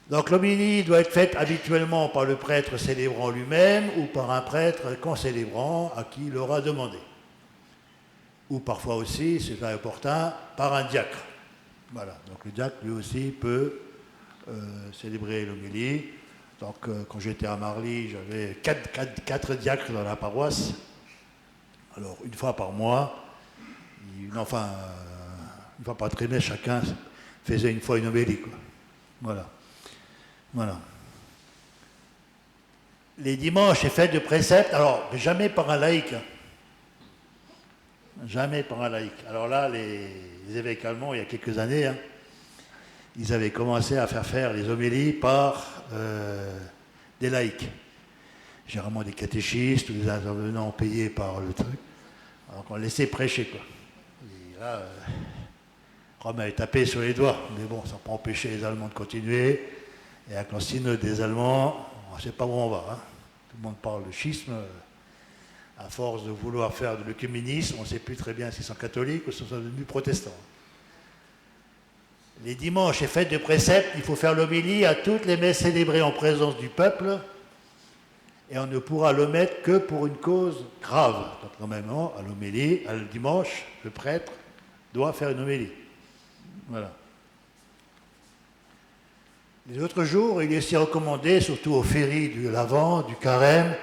Donc l'homélie doit être faite habituellement par le prêtre célébrant lui-même ou par un prêtre concélébrant à qui il aura demandé. Ou parfois aussi, c'est important, par un diacre. Voilà, donc le diacre lui aussi peut célébrer l'homélie. Donc quand j'étais à Marly, j'avais quatre diacres dans la paroisse. Alors une fois par mois, une fois par trimestre, chacun faisait une fois une homélie, quoi. Voilà. Voilà. Les dimanches, c'est fait de préceptes, alors jamais par un laïc. Jamais par un laïc. Alors là, les évêques allemands, il y a quelques années, ils avaient commencé à faire les homélies par des laïcs. Généralement des catéchistes ou des intervenants payés par le truc. Alors qu'on laissait prêcher, quoi. Et là, Rome avait tapé sur les doigts. Mais bon, ça n'a pas empêché les Allemands de continuer. Et avec le synode des Allemands, on ne sait pas où on va. Tout le monde parle de schisme. À force de vouloir faire de l'œcuménisme, on ne sait plus très bien s'ils sont catholiques ou s'ils sont devenus protestants. Les dimanches et fêtes de préceptes, il faut faire l'homélie à toutes les messes célébrées en présence du peuple, et on ne pourra l'omettre que pour une cause grave. Donc, normalement, à l'homélie, le dimanche, le prêtre doit faire une homélie. Voilà. Les autres jours, il est aussi recommandé, surtout aux féries du l'Avent, du Carême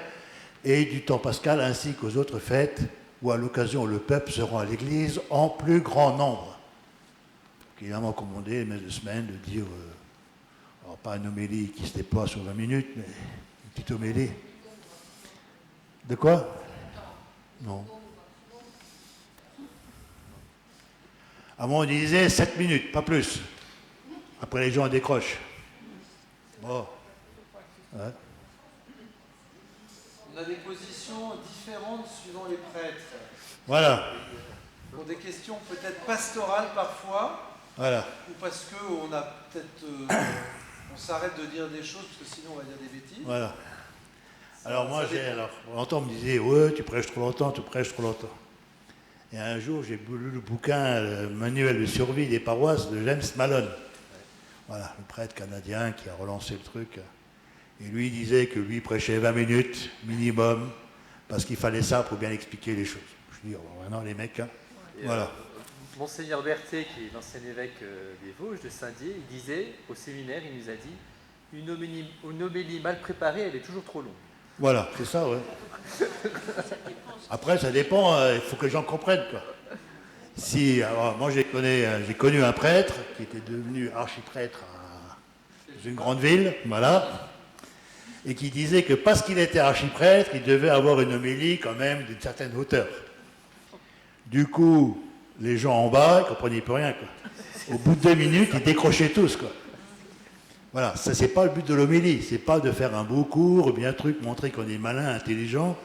et du temps pascal, ainsi qu'aux autres fêtes, où à l'occasion où le peuple se rend à l'église en plus grand nombre. Donc, il est vraiment recommandé, les messes de semaine, de dire, alors pas une homélie qui se déploie sur 20 minutes, mais une petite homélie. De quoi? Non. Avant, on disait 7 minutes, pas plus. Après, les gens décrochent. Bon. Ouais. On a des positions différentes suivant les prêtres. Voilà. Pour des questions peut-être pastorales parfois. Voilà. Ou parce qu'on a peut-être... on s'arrête de dire des choses, parce que sinon on va dire des bêtises. Voilà. Alors moi, longtemps on me disait, ouais, tu prêches trop longtemps, tu prêches trop longtemps. Et un jour, j'ai lu le bouquin, le manuel de survie des paroisses de James Malone. Voilà, le prêtre canadien qui a relancé le truc. Et lui, il disait que lui prêchait 20 minutes minimum, parce qu'il fallait ça pour bien expliquer les choses. Je dis, oh, maintenant les mecs, voilà. Monseigneur Berthet, qui est l'ancien évêque des Vosges, de Saint-Dié, il disait, au séminaire, il nous a dit, une homélie mal préparée, elle est toujours trop longue. Voilà, c'est ça, ouais. Après, ça dépend, il faut que les gens comprennent, quoi. Si, alors, moi, j'ai connu un prêtre qui était devenu archiprêtre dans une grande ville, voilà. et qui disait que parce qu'il était archiprêtre, il devait avoir une homélie quand même d'une certaine hauteur. Du coup, les gens en bas, ils ne comprenaient plus rien, quoi. Au bout de 2 minutes, ils décrochaient tous, quoi. Voilà, ça c'est pas le but de l'homélie, c'est pas de faire un beau cours, bien truc, montrer qu'on est malin, intelligent.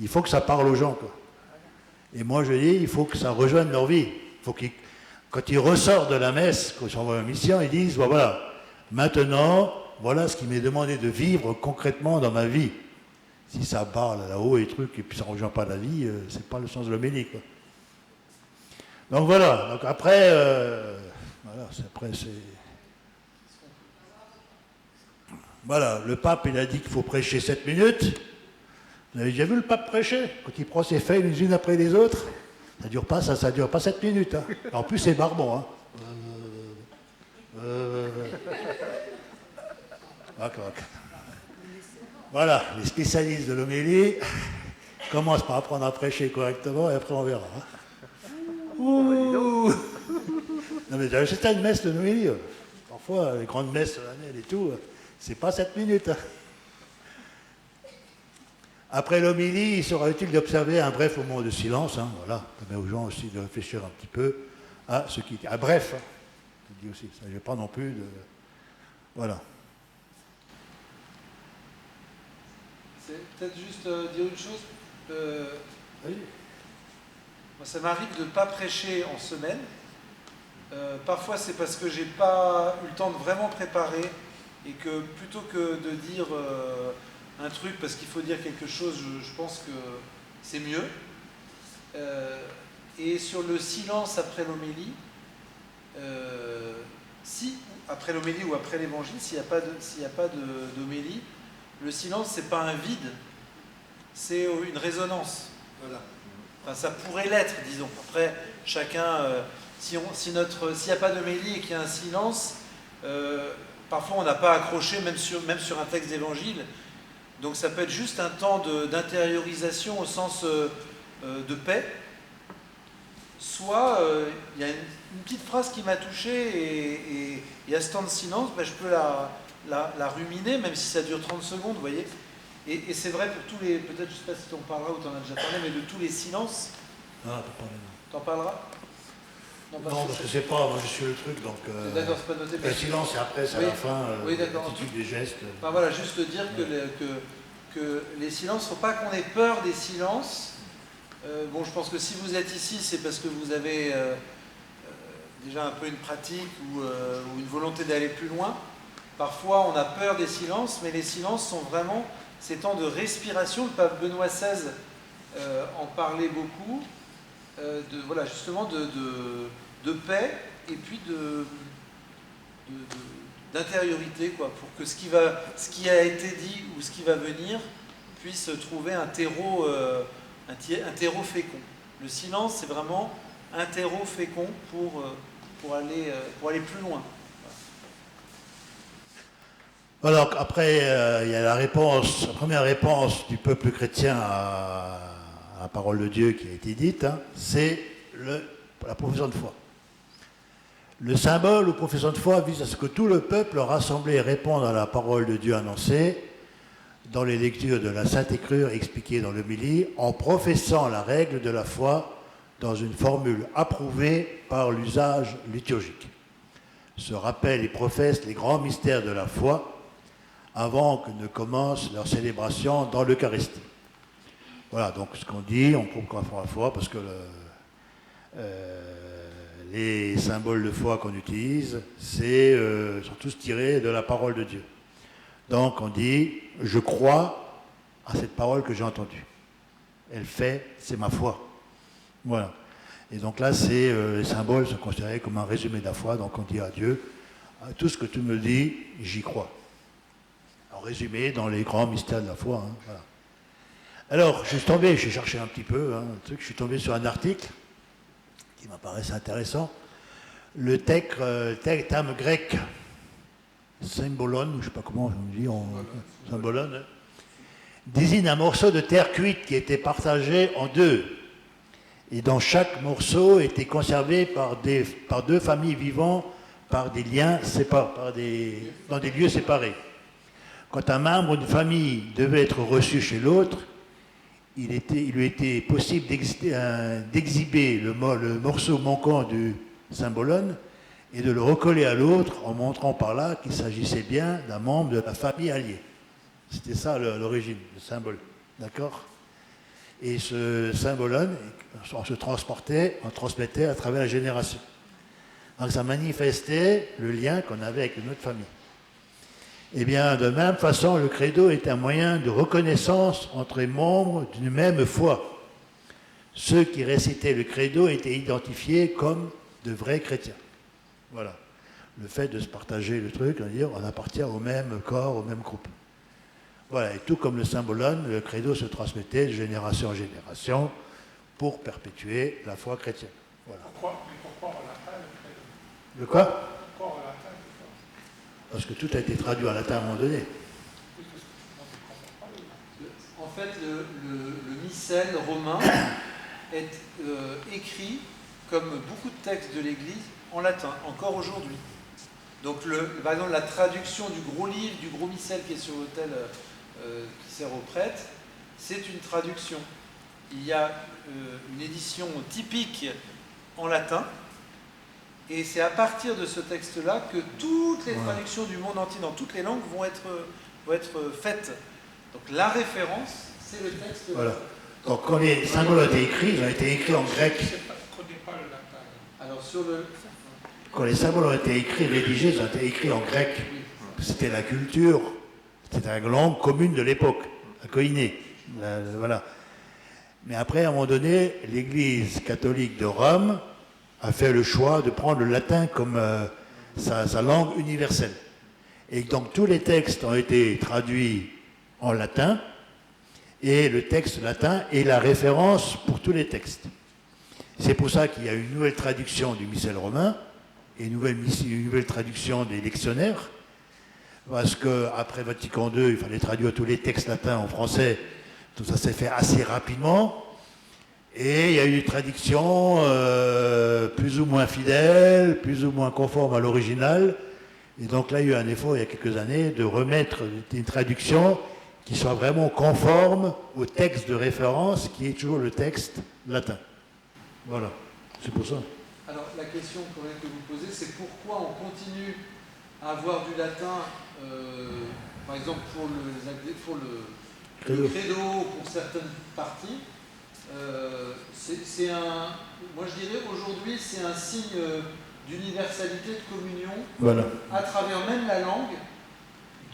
Il faut que ça parle aux gens, quoi. Et moi je dis, il faut que ça rejoigne leur vie. Il faut qu'ils, quand ils ressortent de la messe, quand ils s'envoient en mission, ils disent, voilà, maintenant, voilà ce qui m'est demandé de vivre concrètement dans ma vie. Si ça parle là-haut et trucs, et puis ça ne rejoint pas la vie, c'est pas le sens de l'homélie, quoi. Donc voilà, donc après, c'est... Voilà, le pape, il a dit qu'il faut prêcher 7 minutes. Vous avez déjà vu le pape prêcher? Quand il prend ses feuilles les unes après les autres, ça dure pas 7 minutes. Hein. En plus, c'est barbant. Hein. Voilà, les spécialistes de l'homélie commencent par apprendre à prêcher correctement et après on verra. Hein. Ouh. Non mais c'était une messe de l'homélie. Parfois, les grandes messes solennelles et tout, c'est pas 7 minutes. Hein. Après l'homélie, il sera utile d'observer un bref moment de silence. Hein, voilà, ça permet aux gens aussi de réfléchir un petit peu à ce qui... Ah, bref, hein, je dis aussi, ça ne pas non plus de... Voilà. C'est peut-être juste dire une chose. Oui. Moi, ça m'arrive de ne pas prêcher en semaine. Parfois, c'est parce que j'ai pas eu le temps de vraiment préparer et que plutôt que de dire un truc parce qu'il faut dire quelque chose, je pense que c'est mieux. Et sur le silence après l'homélie, si après l'homélie ou après l'évangile, s'il n'y a pas d'homélie, le silence c'est pas un vide, c'est une résonance. Voilà. Enfin, ça pourrait l'être, disons. Après, chacun, s'il n'y a pas d'homélie et qu'il y a un silence, parfois on n'a pas accroché, même sur un texte d'évangile. Donc ça peut être juste un temps d'intériorisation au sens de paix. Soit il y a une petite phrase qui m'a touché et à ce temps de silence, ben, je peux la ruminer, même si ça dure 30 secondes, vous voyez. Et c'est vrai pour tous les, peut-être je ne sais pas si tu en parleras ou tu en as déjà parlé, mais de tous les silences. Non, t'en parles. T'en parleras? Non, parce que c'est pas, moi je suis le truc, donc... D'accord, c'est pas noté. Le silence et après, c'est à la fin, oui, l'attitude des gestes. Enfin, voilà, juste dire que les silences, il ne faut pas qu'on ait peur des silences. Bon, je pense que si vous êtes ici, c'est parce que vous avez déjà un peu une pratique ou une volonté d'aller plus loin. Parfois, on a peur des silences, mais les silences sont vraiment ces temps de respiration. Le pape Benoît XVI en parlait beaucoup, voilà, justement de paix et puis d'intériorité, quoi, pour que ce qui a été dit ou ce qui va venir puisse trouver un terreau fécond. Le silence, c'est vraiment un terreau fécond pour aller plus loin. Alors après, il y a la première réponse du peuple chrétien à la parole de Dieu qui a été dite, hein, c'est la profession de foi. Le symbole ou profession de foi vise à ce que tout le peuple rassemblé réponde à la parole de Dieu annoncée dans les lectures de la Sainte Écriture expliquée dans l'homélie, en professant la règle de la foi dans une formule approuvée par l'usage liturgique. Se rappellent et professent les grands mystères de la foi avant que ne commence leur célébration dans l'Eucharistie. Voilà, donc ce qu'on dit, on prouve qu'on a la foi parce que les symboles de foi qu'on utilise, sont tous tirés de la parole de Dieu. Donc on dit, je crois à cette parole que j'ai entendue. Elle fait, c'est ma foi. Voilà. Et donc là, les symboles sont considérés comme un résumé de la foi. Donc on dit à Dieu, tout ce que tu me dis, j'y crois. En résumé, dans les grands mystères de la foi. Hein, voilà. Alors, j'ai cherché un petit peu, hein, je suis tombé sur un article qui m'apparaissait intéressant. Le terme grec, symbolon, je ne sais pas comment on dit, symbolon, hein, désigne un morceau de terre cuite qui était partagé en deux, et dont chaque morceau était conservé par deux familles vivant par des liens séparés, dans des lieux séparés. Quand un membre d'une famille devait être reçu chez l'autre, il lui était possible d'exhiber le morceau manquant du symbolone et de le recoller à l'autre en montrant par là qu'il s'agissait bien d'un membre de la famille alliée. C'était ça l'origine, le symbole. D'accord ? Et ce symbolone, on transmettait à travers la génération. Donc ça manifestait le lien qu'on avait avec notre famille. Eh bien, de même façon, le credo est un moyen de reconnaissance entre les membres d'une même foi. Ceux qui récitaient le credo étaient identifiés comme de vrais chrétiens. Voilà. Le fait de se partager le truc, on va dire, on appartient au même corps, au même groupe. Voilà, et tout comme le symbolone, le credo se transmettait de génération en génération pour perpétuer la foi chrétienne. Voilà. Pourquoi en latin le credo? Le quoi? Pourquoi en latin? Parce que tout a été traduit en latin à un moment donné. En fait, le missel romain est écrit, comme beaucoup de textes de l'Église, en latin, encore aujourd'hui. Donc, par exemple, la traduction du gros livre, du gros missel qui est sur l'autel qui sert aux prêtres, c'est une traduction. Il y a une édition typique en latin, et c'est à partir de ce texte-là que toutes les traductions du monde entier, dans toutes les langues, vont être faites. Donc la référence, c'est le texte. Voilà. Donc quand les symboles ont été écrits, ils ont été écrits en grec. Je ne connais pas le latin. Alors sur le... Quand les symboles ont été écrits, rédigés, ils ont été écrits en grec. C'était la culture, c'était la langue commune de l'époque, la koiné. Voilà. Mais après, à un moment donné, l'Église catholique de Rome a fait le choix de prendre le latin comme sa langue universelle. Et donc tous les textes ont été traduits en latin, et le texte latin est la référence pour tous les textes. C'est pour ça qu'il y a une nouvelle traduction du missel romain, et une nouvelle traduction des lectionnaires, parce qu'après Vatican II, il fallait traduire tous les textes latins en français, tout ça s'est fait assez rapidement, et il y a eu une traduction plus ou moins fidèle, plus ou moins conforme à l'original, et donc là il y a eu un effort il y a quelques années de remettre une traduction qui soit vraiment conforme au texte de référence, qui est toujours le texte latin. Voilà, c'est pour ça. Alors la question quand même que vous posez, c'est pourquoi on continue à avoir du latin, par exemple pour le credo, pour certaines parties. Moi je dirais aujourd'hui, c'est un signe d'universalité, de communion, Voilà. à travers même la langue,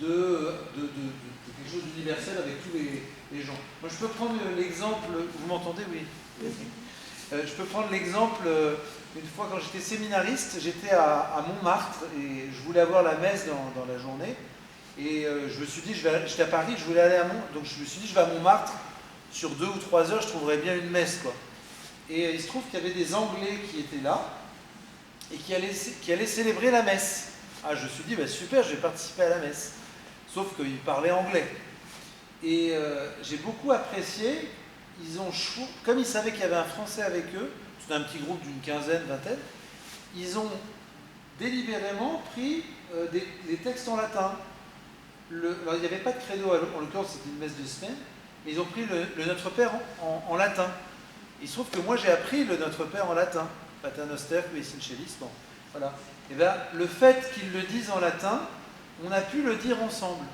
de quelque chose d'universel avec tous les gens. Moi je peux prendre l'exemple, vous m'entendez? Oui. Je peux prendre l'exemple, une fois quand j'étais séminariste, j'étais à Montmartre et je voulais avoir la messe dans la journée. Et je me suis dit, j'étais à Paris, je voulais aller à Montmartre, donc je me suis dit, je vais à Montmartre, sur 2 ou 3 heures, je trouverais bien une messe, quoi. Et il se trouve qu'il y avait des Anglais qui étaient là et qui allaient célébrer la messe. Ah, je me suis dit, bah, super, je vais participer à la messe. Sauf qu'ils parlaient anglais. Et j'ai beaucoup apprécié, comme ils savaient qu'il y avait un Français avec eux, c'était un petit groupe d'une quinzaine, vingtaine, ils ont délibérément pris des textes en latin. Alors, il n'y avait pas de credo, en l'occurrence c'était une messe de semaine, mais ils ont pris le Notre Père en latin. Il se trouve que moi j'ai appris le Notre Père en latin, Pater Noster, qui Sincelis, bon, voilà. Et bien le fait qu'ils le disent en latin, on a pu le dire ensemble.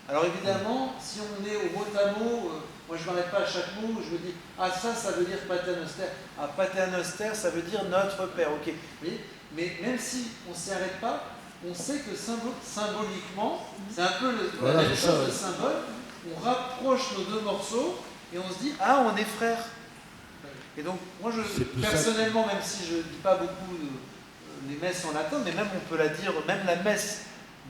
Alors évidemment, si on est au mot à mot, moi je ne m'arrête pas à chaque mot, je me dis, ah ça veut dire Pater Noster, ah Pater Noster ça veut dire Notre Père, ok. Mais même si on ne s'y arrête pas, on sait que symboliquement, c'est un peu la même chose, le symbole, on rapproche nos 2 morceaux et on se dit, ah on est frères. Et donc moi personnellement, même si je ne dis pas beaucoup les messes en latin, mais même on peut la dire, même la messe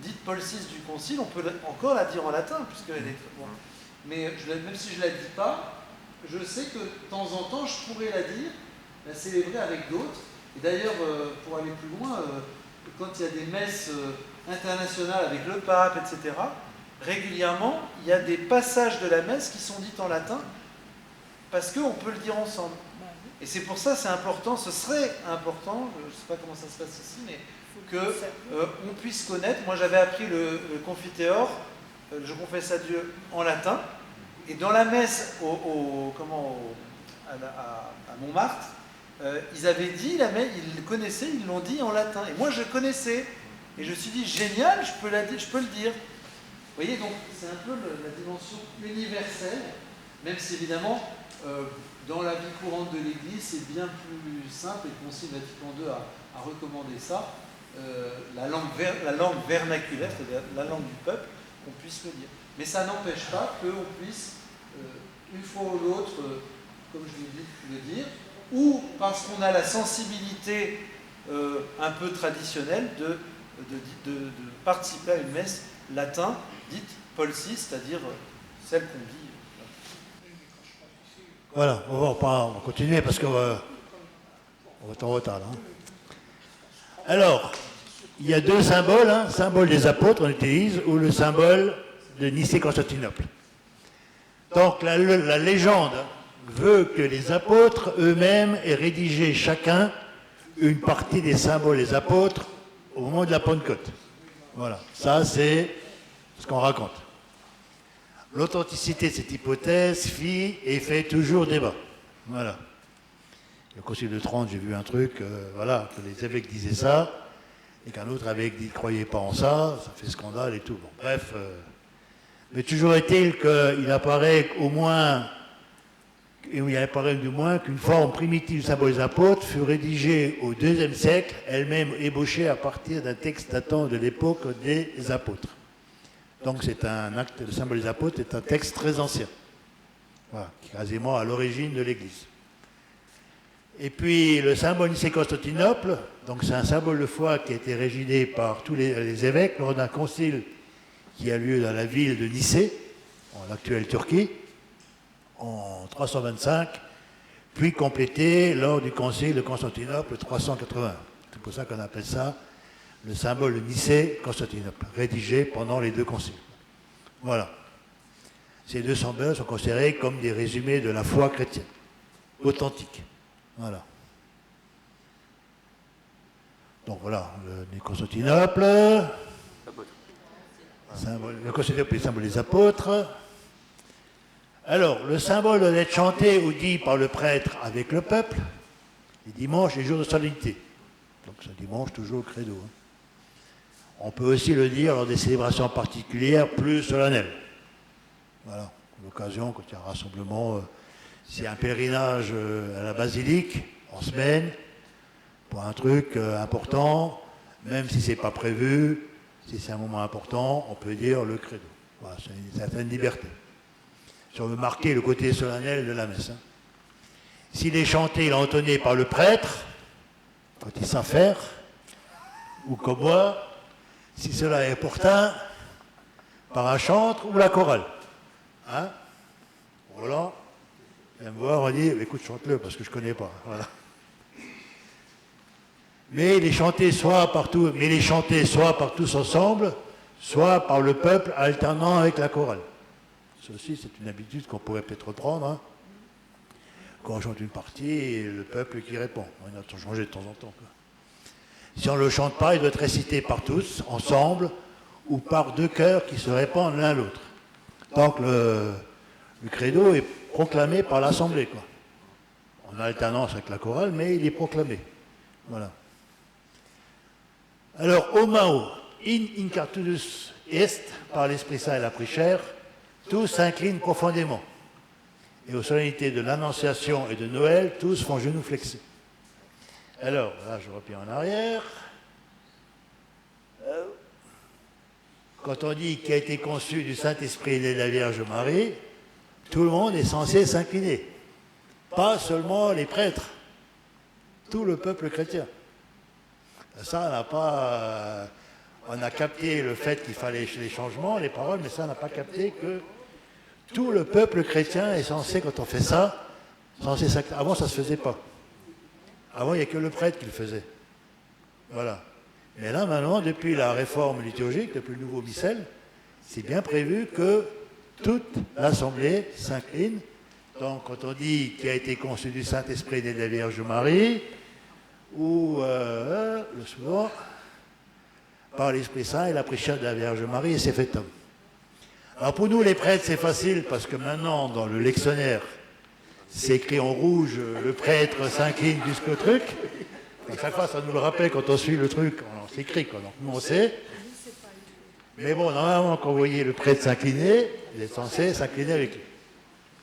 dite Paul VI du Concile, on peut encore la dire en latin, puisqu'elle est très bonne. Mais même si je ne la dis pas, je sais que de temps en temps, je pourrais la dire, la célébrer avec d'autres. Et d'ailleurs, pour aller plus loin, quand il y a des messes internationales avec le pape, etc., régulièrement, il y a des passages de la messe qui sont dits en latin, parce qu'on peut le dire ensemble. Et c'est pour ça, c'est important, ce serait important, je ne sais pas comment ça se passe ici, mais qu'on puisse connaître. Moi j'avais appris le confiteor je confesse à Dieu en latin. Et dans la messe à Montmartre, ils avaient dit, ils le connaissaient, ils l'ont dit en latin. Et moi, je connaissais. Et je me suis dit, génial, je peux le dire. Vous voyez, donc, c'est un peu la dimension universelle, même si évidemment, dans la vie courante de l'Église, c'est bien plus simple, et le Concile Vatican II a recommandé ça, la langue vernaculaire, c'est-à-dire la langue du peuple, qu'on puisse le dire. Mais ça n'empêche pas qu'on puisse, une fois ou l'autre, comme je l'ai dit, le dire, ou parce qu'on a la sensibilité un peu traditionnelle de participer à une messe latin dite Paul VI, c'est-à-dire celle qu'on dit. Voilà, on va continuer parce qu'on va être en retard là. Alors, il y a deux symboles, hein, symbole des apôtres on utilise, ou le symbole de Nicée-Constantinople. Donc la légende veut que les apôtres eux-mêmes aient rédigé chacun une partie des symboles des apôtres au moment de la Pentecôte. Voilà, ça c'est ce qu'on raconte. L'authenticité de cette hypothèse fait toujours débat. Voilà. Le Concile de Trente, j'ai vu un truc, voilà, que les évêques disaient ça, et qu'un autre évêque dit ne croyait pas en ça, ça fait scandale et tout. Bon, bref. Mais toujours est-il qu'il apparaît du moins qu'une forme primitive du symbole des apôtres fut rédigée au IIe siècle, elle-même ébauchée à partir d'un texte datant de l'époque des apôtres. Donc c'est un acte, le symbole des apôtres est un texte très ancien, voilà, qui est quasiment à l'origine de l'Église. Et puis le symbole Nicée-Constantinople, donc c'est un symbole de foi qui a été rédigé par tous les évêques lors d'un concile qui a lieu dans la ville de Nicée, en actuelle Turquie, en 325, puis complété lors du concile de Constantinople 380. C'est pour ça qu'on appelle ça le symbole de Nicée-Constantinople, rédigé pendant les deux conciles. Voilà. Ces deux symboles sont considérés comme des résumés de la foi chrétienne, authentique. Voilà. Donc voilà, le Constantinople, le Constantinople est le symbole des apôtres. Alors, le symbole doit être chanté ou dit par le prêtre avec le peuple, les dimanches et les jours de solennité. Donc ce dimanche, toujours le credo. Hein. On peut aussi le dire lors des célébrations particulières plus solennelles. Voilà, l'occasion, quand il y a un rassemblement, s'il y a un pèlerinage à la basilique, en semaine, pour un truc important, même si ce n'est pas prévu, si c'est un moment important, on peut dire le credo. Voilà, c'est une certaine liberté. Si on veut marquer le côté solennel de la messe. Hein. S'il est chanté et entonné par le prêtre, quand il sait faire, ou comme moi, si cela est opportun, par un chantre ou la chorale. Hein? Voilà. Viens me voir, on dit, écoute, chante-le, parce que je ne connais pas. Voilà. Mais il est chanté soit par tous ensemble, soit par le peuple alternant avec la chorale. Ceci, c'est une habitude qu'on pourrait peut-être reprendre. Hein. Quand on chante une partie, et le peuple qui répond. On a changé de temps en temps. Quoi. Si on ne le chante pas, il doit être récité par tous, ensemble, ou par deux chœurs qui se répondent l'un l'autre. Donc le credo est proclamé par l'assemblée, quoi. En alternance avec la chorale, mais il est proclamé. Voilà. Alors, au Mao, in incartulus est, par l'Esprit Saint et la prière, tous s'inclinent profondément. Et aux solennités de l'Annonciation et de Noël, tous font genoux flexés. Alors, là, je reviens en arrière. Quand on dit qu'il a été conçu du Saint-Esprit et de la Vierge Marie, tout le monde est censé s'incliner. Pas seulement les prêtres, tout le peuple chrétien. Ça, on a capté le fait qu'il fallait les changements, les paroles, mais ça, on n'a pas capté que tout le peuple chrétien est censé, quand on fait ça, censé s'incliner. Avant, ça ne se faisait pas. Avant, il n'y a que le prêtre qui le faisait. Voilà. Mais là, maintenant, depuis la réforme liturgique, depuis le nouveau missel, c'est bien prévu que toute l'Assemblée s'incline. Donc, quand on dit qu'il a été conçu du Saint-Esprit et de la Vierge Marie, ou le suivant, par l'Esprit Saint et la prière de la Vierge Marie, et s'est fait homme. Alors pour nous les prêtres c'est facile parce que maintenant dans le lectionnaire c'est écrit en rouge, le prêtre s'incline jusqu'au truc. À chaque fois ça nous le rappelle quand on suit le truc, on s'écrit quoi, donc nous on sait. Mais bon, normalement quand vous voyez le prêtre s'incliner, il est censé s'incliner avec lui.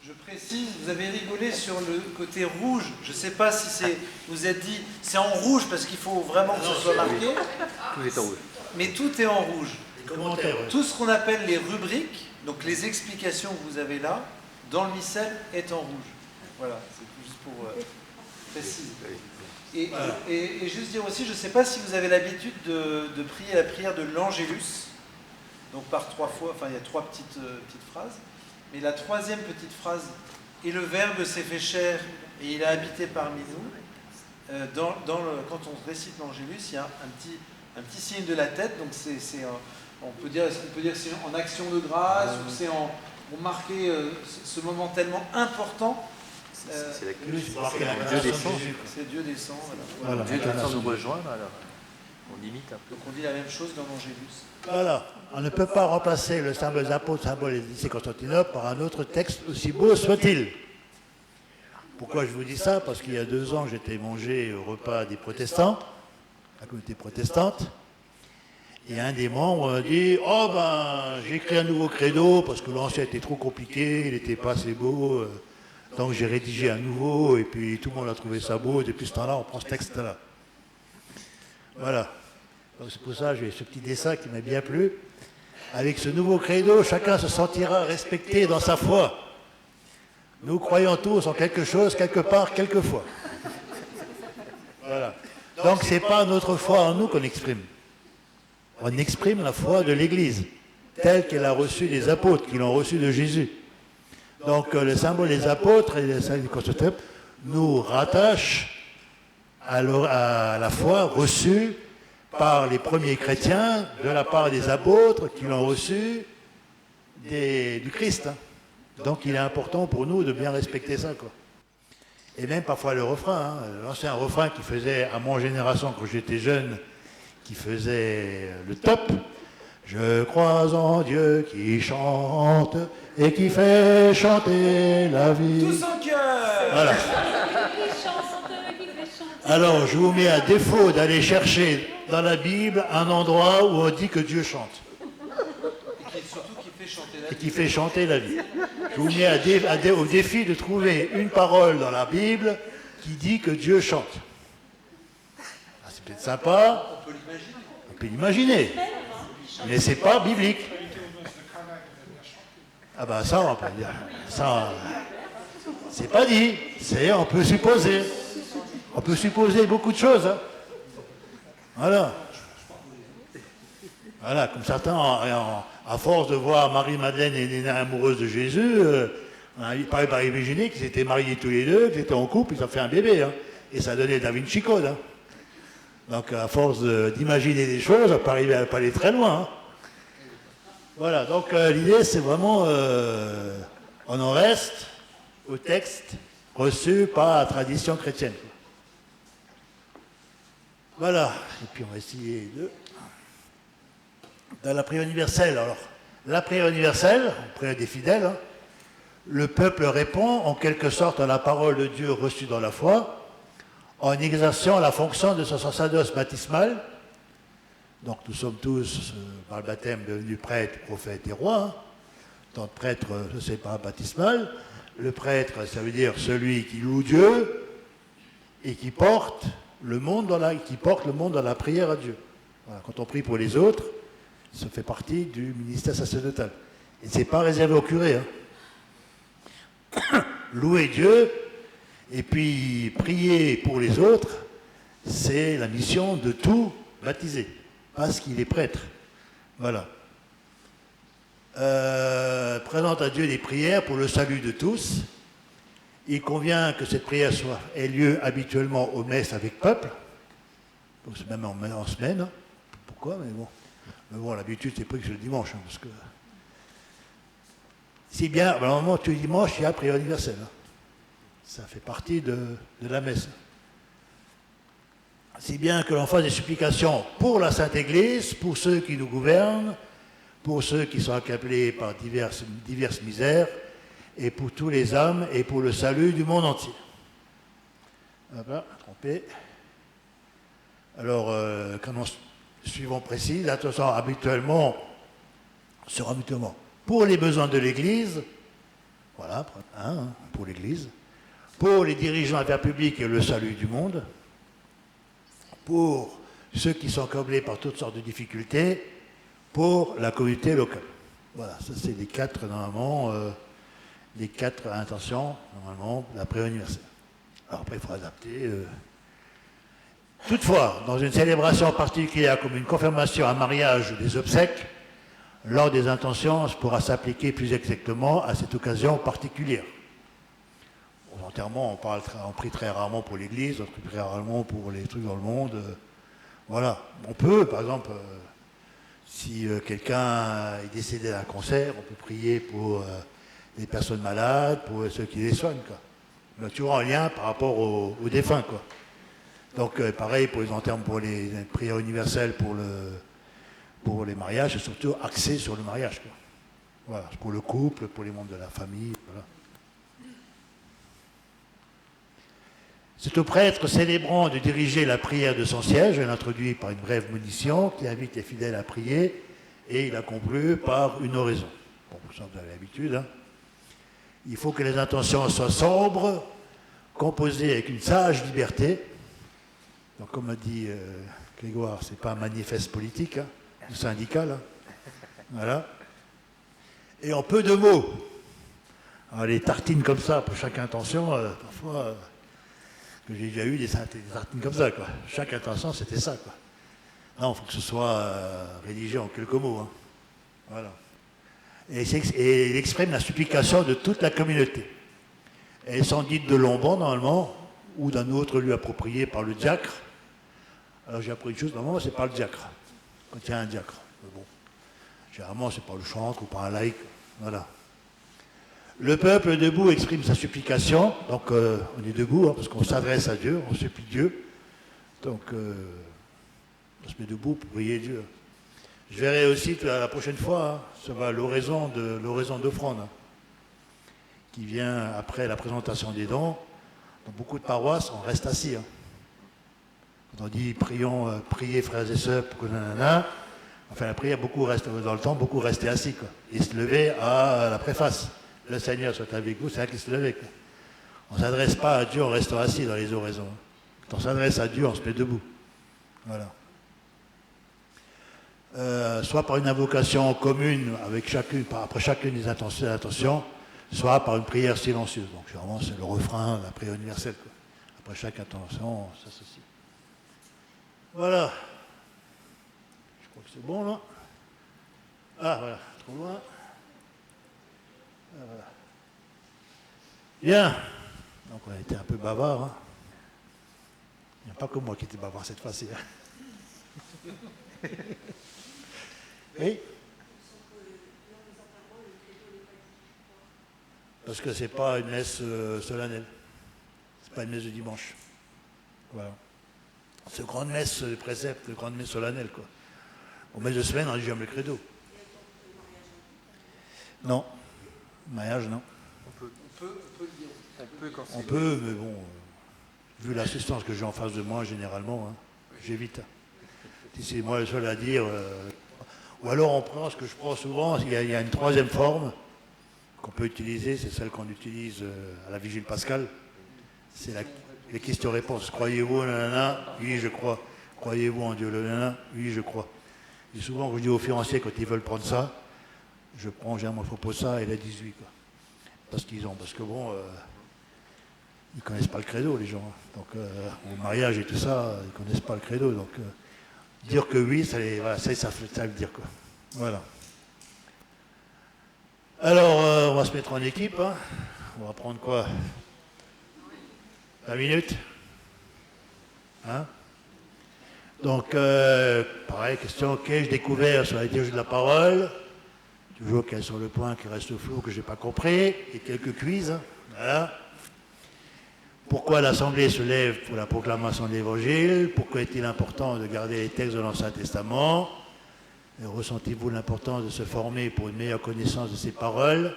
Je précise, vous avez rigolé sur le côté rouge. Je ne sais pas si c'est. Vous êtes dit, c'est en rouge parce qu'il faut vraiment que ce soit marqué. Tout est en rouge. Mais tout est en rouge. Les commentaires, ouais. Tout ce qu'on appelle les rubriques, donc les explications que vous avez là, dans le missel, est en rouge. Voilà, c'est juste pour préciser. Et juste dire aussi, je ne sais pas si vous avez l'habitude de prier la prière de l'Angélus. Donc par 3 fois, enfin il y a 3 petites phrases. Mais la 3e petite phrase, et le Verbe s'est fait chair et il a habité parmi nous. Quand on récite l'Angélus, il y a un petit signe de la tête. Donc on peut dire que c'est en action de grâce ou c'est pour marquer ce moment tellement important. C'est la Dieu descend. C'est Dieu descend. Voilà. Dieu descend nous rejoindre, alors on imite un peu. Donc on dit la même chose dans l'Angélus. Voilà, on ne peut pas remplacer le symbole des apôtres, symbole des lycées Constantinople par un autre texte aussi beau soit-il. Pourquoi je vous dis ça? Parce qu'il y a 2 ans, j'étais mangé au repas des protestants, la communauté protestante, et un des membres a dit « Oh ben, j'ai écrit un nouveau credo parce que l'ancien était trop compliqué, il n'était pas assez beau, donc j'ai rédigé un nouveau, et puis tout le monde a trouvé ça beau, et depuis ce temps-là, on prend ce texte-là. » Voilà. Donc c'est pour ça que j'ai ce petit dessin qui m'a bien plu. Avec ce nouveau credo, chacun se sentira respecté dans sa foi. Nous croyons tous en quelque chose, quelque part, quelquefois. Voilà. Donc ce n'est pas notre foi en nous qu'on exprime. On exprime la foi de l'Église, telle qu'elle a reçu des apôtres, qui l'ont reçue de Jésus. Donc le symbole des apôtres et le symbole du Constantinople nous rattachent à la foi reçue par les premiers chrétiens, de la part des apôtres qui l'ont reçu du Christ. Donc il est important pour nous de bien respecter ça, quoi. Et même parfois le refrain, l'ancien refrain qui faisait à mon génération quand j'étais jeune, qui faisait le top. Je crois en Dieu qui chante et qui fait chanter la vie. Tous en cœur. Voilà. Alors, je vous mets à défaut d'aller chercher dans la Bible un endroit où on dit que Dieu chante. Et surtout qui fait chanter la Et vie. qui fait chanter la vie. Je vous mets au défi de trouver une parole dans la Bible qui dit que Dieu chante. Ah, c'est peut-être sympa, on peut l'imaginer, mais c'est pas biblique. Ah ben ça, on peut dire. Ça, c'est pas dit, on peut supposer. On peut supposer beaucoup de choses. Hein. Voilà. Voilà, comme certains, à force de voir Marie-Madeleine et Néna amoureuse de Jésus, on a parlé par imaginer qu'ils étaient mariés tous les deux, qu'ils étaient en couple, ils ont fait un bébé. Hein. Et ça donnait Da Vinci Code. Hein. Donc à force d'imaginer des choses, on peut arriver à pas aller très loin. Hein. Voilà, donc l'idée c'est vraiment, on en reste au texte reçu par la tradition chrétienne. Voilà, et puis on va essayer dans la prière universelle. Alors, la prière universelle, prière des fidèles, hein, le peuple répond en quelque sorte à la parole de Dieu reçue dans la foi, en exerçant la fonction de son sacerdoce baptismal. Donc nous sommes tous, par le baptême, devenus prêtres, prophètes et rois. Hein. Donc prêtre, c'est pas baptismal. Le prêtre, ça veut dire celui qui loue Dieu et qui porte le monde dans la prière à Dieu. Voilà, quand on prie pour les autres, ça fait partie du ministère sacerdotal. Et ce n'est pas réservé au curé. Hein. Louer Dieu et puis prier pour les autres, c'est la mission de tout baptisé, parce qu'il est prêtre. Voilà. Présente à Dieu des prières pour le salut de tous. Il convient que cette prière ait lieu habituellement aux messes avec peuple, donc c'est même en semaine. Hein. Pourquoi? Mais bon, l'habitude c'est pas que c'est le dimanche, hein, parce que si bien, à un moment tous les dimanches il y a prière universelle. Hein. Ça fait partie de la messe. Si bien que l'on fasse des supplications pour la Sainte Église, pour ceux qui nous gouvernent, pour ceux qui sont accablés par diverses misères, et pour tous les hommes, et pour le salut du monde entier. Voilà, trompé. Alors, quand on suivant précise, attention, habituellement, pour les besoins de l'Église, voilà, pour l'Église, pour les dirigeants affaires publiques et le salut du monde, pour ceux qui sont accablés par toutes sortes de difficultés, pour la communauté locale. Voilà, ça c'est les quatre, normalement, les quatre intentions, normalement, de la prière universelle. Alors après, il faut adapter. Toutefois, dans une célébration particulière comme une confirmation, un mariage ou des obsèques, l'ordre des intentions pourra s'appliquer plus exactement à cette occasion particulière. Aux enterrements, on prie très rarement pour l'Église, on prie très rarement pour les trucs dans le monde. Voilà. On peut, par exemple, si quelqu'un est décédé d'un cancer, on peut prier pour les personnes malades, pour ceux qui les soignent, quoi. Mais toujours en lien par rapport aux défunts, quoi. Donc, pareil pour les enterrements, pour les prières universelles, pour les mariages, c'est surtout axé sur le mariage, quoi. Voilà, pour le couple, pour les membres de la famille, voilà. C'est au prêtre célébrant de diriger la prière de son siège, elle introduit par une brève monition qui invite les fidèles à prier, et il la conclut par une oraison. Bon, ça vous avez l'habitude, hein. Il faut que les intentions soient sobres, composées avec une sage liberté. Donc, comme a dit Grégoire, ce n'est pas un manifeste politique, hein, ou syndical. Hein. Voilà. Et en peu de mots. Alors, les tartines comme ça, pour chaque intention, parfois, que j'ai déjà eu des tartines comme ça, quoi. Chaque intention, c'était ça, quoi. Non, il faut que ce soit rédigé en quelques mots. Hein. Voilà. Et il exprime la supplication de toute la communauté. Elles sont dites de long banc, normalement, ou d'un autre lieu approprié par le diacre. Alors j'ai appris une chose, normalement, c'est par le diacre, quand il y a un diacre. Mais bon, généralement, c'est par le chantre ou par un laïc. Voilà. Le peuple debout exprime sa supplication. Donc, on est debout, hein, parce qu'on s'adresse à Dieu, on supplie Dieu. Donc, on se met debout pour prier Dieu. Je verrai aussi la prochaine fois, hein, ça va l'oraison d'offrande, hein, qui vient après la présentation des dons. Dans beaucoup de paroisses, on reste assis. Hein. Quand on dit priez frères et sœurs pour que nanana, enfin la prière, beaucoup restent dans le temps, beaucoup restaient assis, quoi. Et se lever à la préface. Le Seigneur soit avec vous, c'est là qu'il se levait, quoi. On ne s'adresse pas à Dieu en restant assis dans les oraisons. Quand on s'adresse à Dieu, on se met debout. Voilà. Soit par une invocation commune avec après chacune des intentions, soit par une prière silencieuse. Donc généralement c'est le refrain, la prière universelle, quoi. Après chaque intention, on s'associe. Voilà. Je crois que c'est bon là. Ah voilà, trop loin. Ah, voilà. Bien. Donc on a été un peu bavard. Hein. Il n'y a pas que moi qui étais bavard cette fois-ci. Hein. Oui. Parce que c'est pas une messe solennelle. C'est pas une messe de dimanche. Voilà. C'est une grande messe de précepte, une grande messe solennelle, quoi. Au messe de semaine, on dit jamais le credo. Non. Mariage, non. On peut, mais bon, vu l'assistance que j'ai en face de moi, généralement, hein, j'évite. Si c'est moi le seul à dire. Ou alors on prend, ce que je prends souvent, il y a une troisième forme qu'on peut utiliser, c'est celle qu'on utilise à la Vigile pascale. C'est les questions-réponses. Croyez-vous, nanana? Oui, je crois. Croyez-vous en Dieu, nanana? Oui, je crois. Et souvent, quand je dis aux fiancés, quand ils veulent prendre ça, je prends, généralement, je propose ça et la 18, quoi. Parce que bon, ils ne connaissent pas le credo, les gens. Donc, au mariage et tout ça, ils ne connaissent pas le credo. Donc, dire que oui, ça veut dire quoi. Voilà. Alors, on va se mettre en équipe. Hein. On va prendre quoi? 20 minutes. Hein? Donc, pareil, question, qu'ai-je découvert sur la liturgie de la parole? Toujours qu'elle est sur le point qui reste flou, que je n'ai pas compris. Et quelques quiz. Hein. Voilà. Pourquoi l'Assemblée se lève pour la proclamation de l'Évangile? Pourquoi est-il important de garder les textes de l'Ancien Testament? Et ressentez-vous l'importance de se former pour une meilleure connaissance de ces paroles?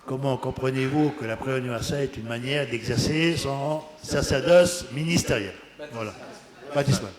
Comment comprenez-vous que la prière universelle est une manière d'exercer son sacerdoce ministériel? Voilà. Baptismal.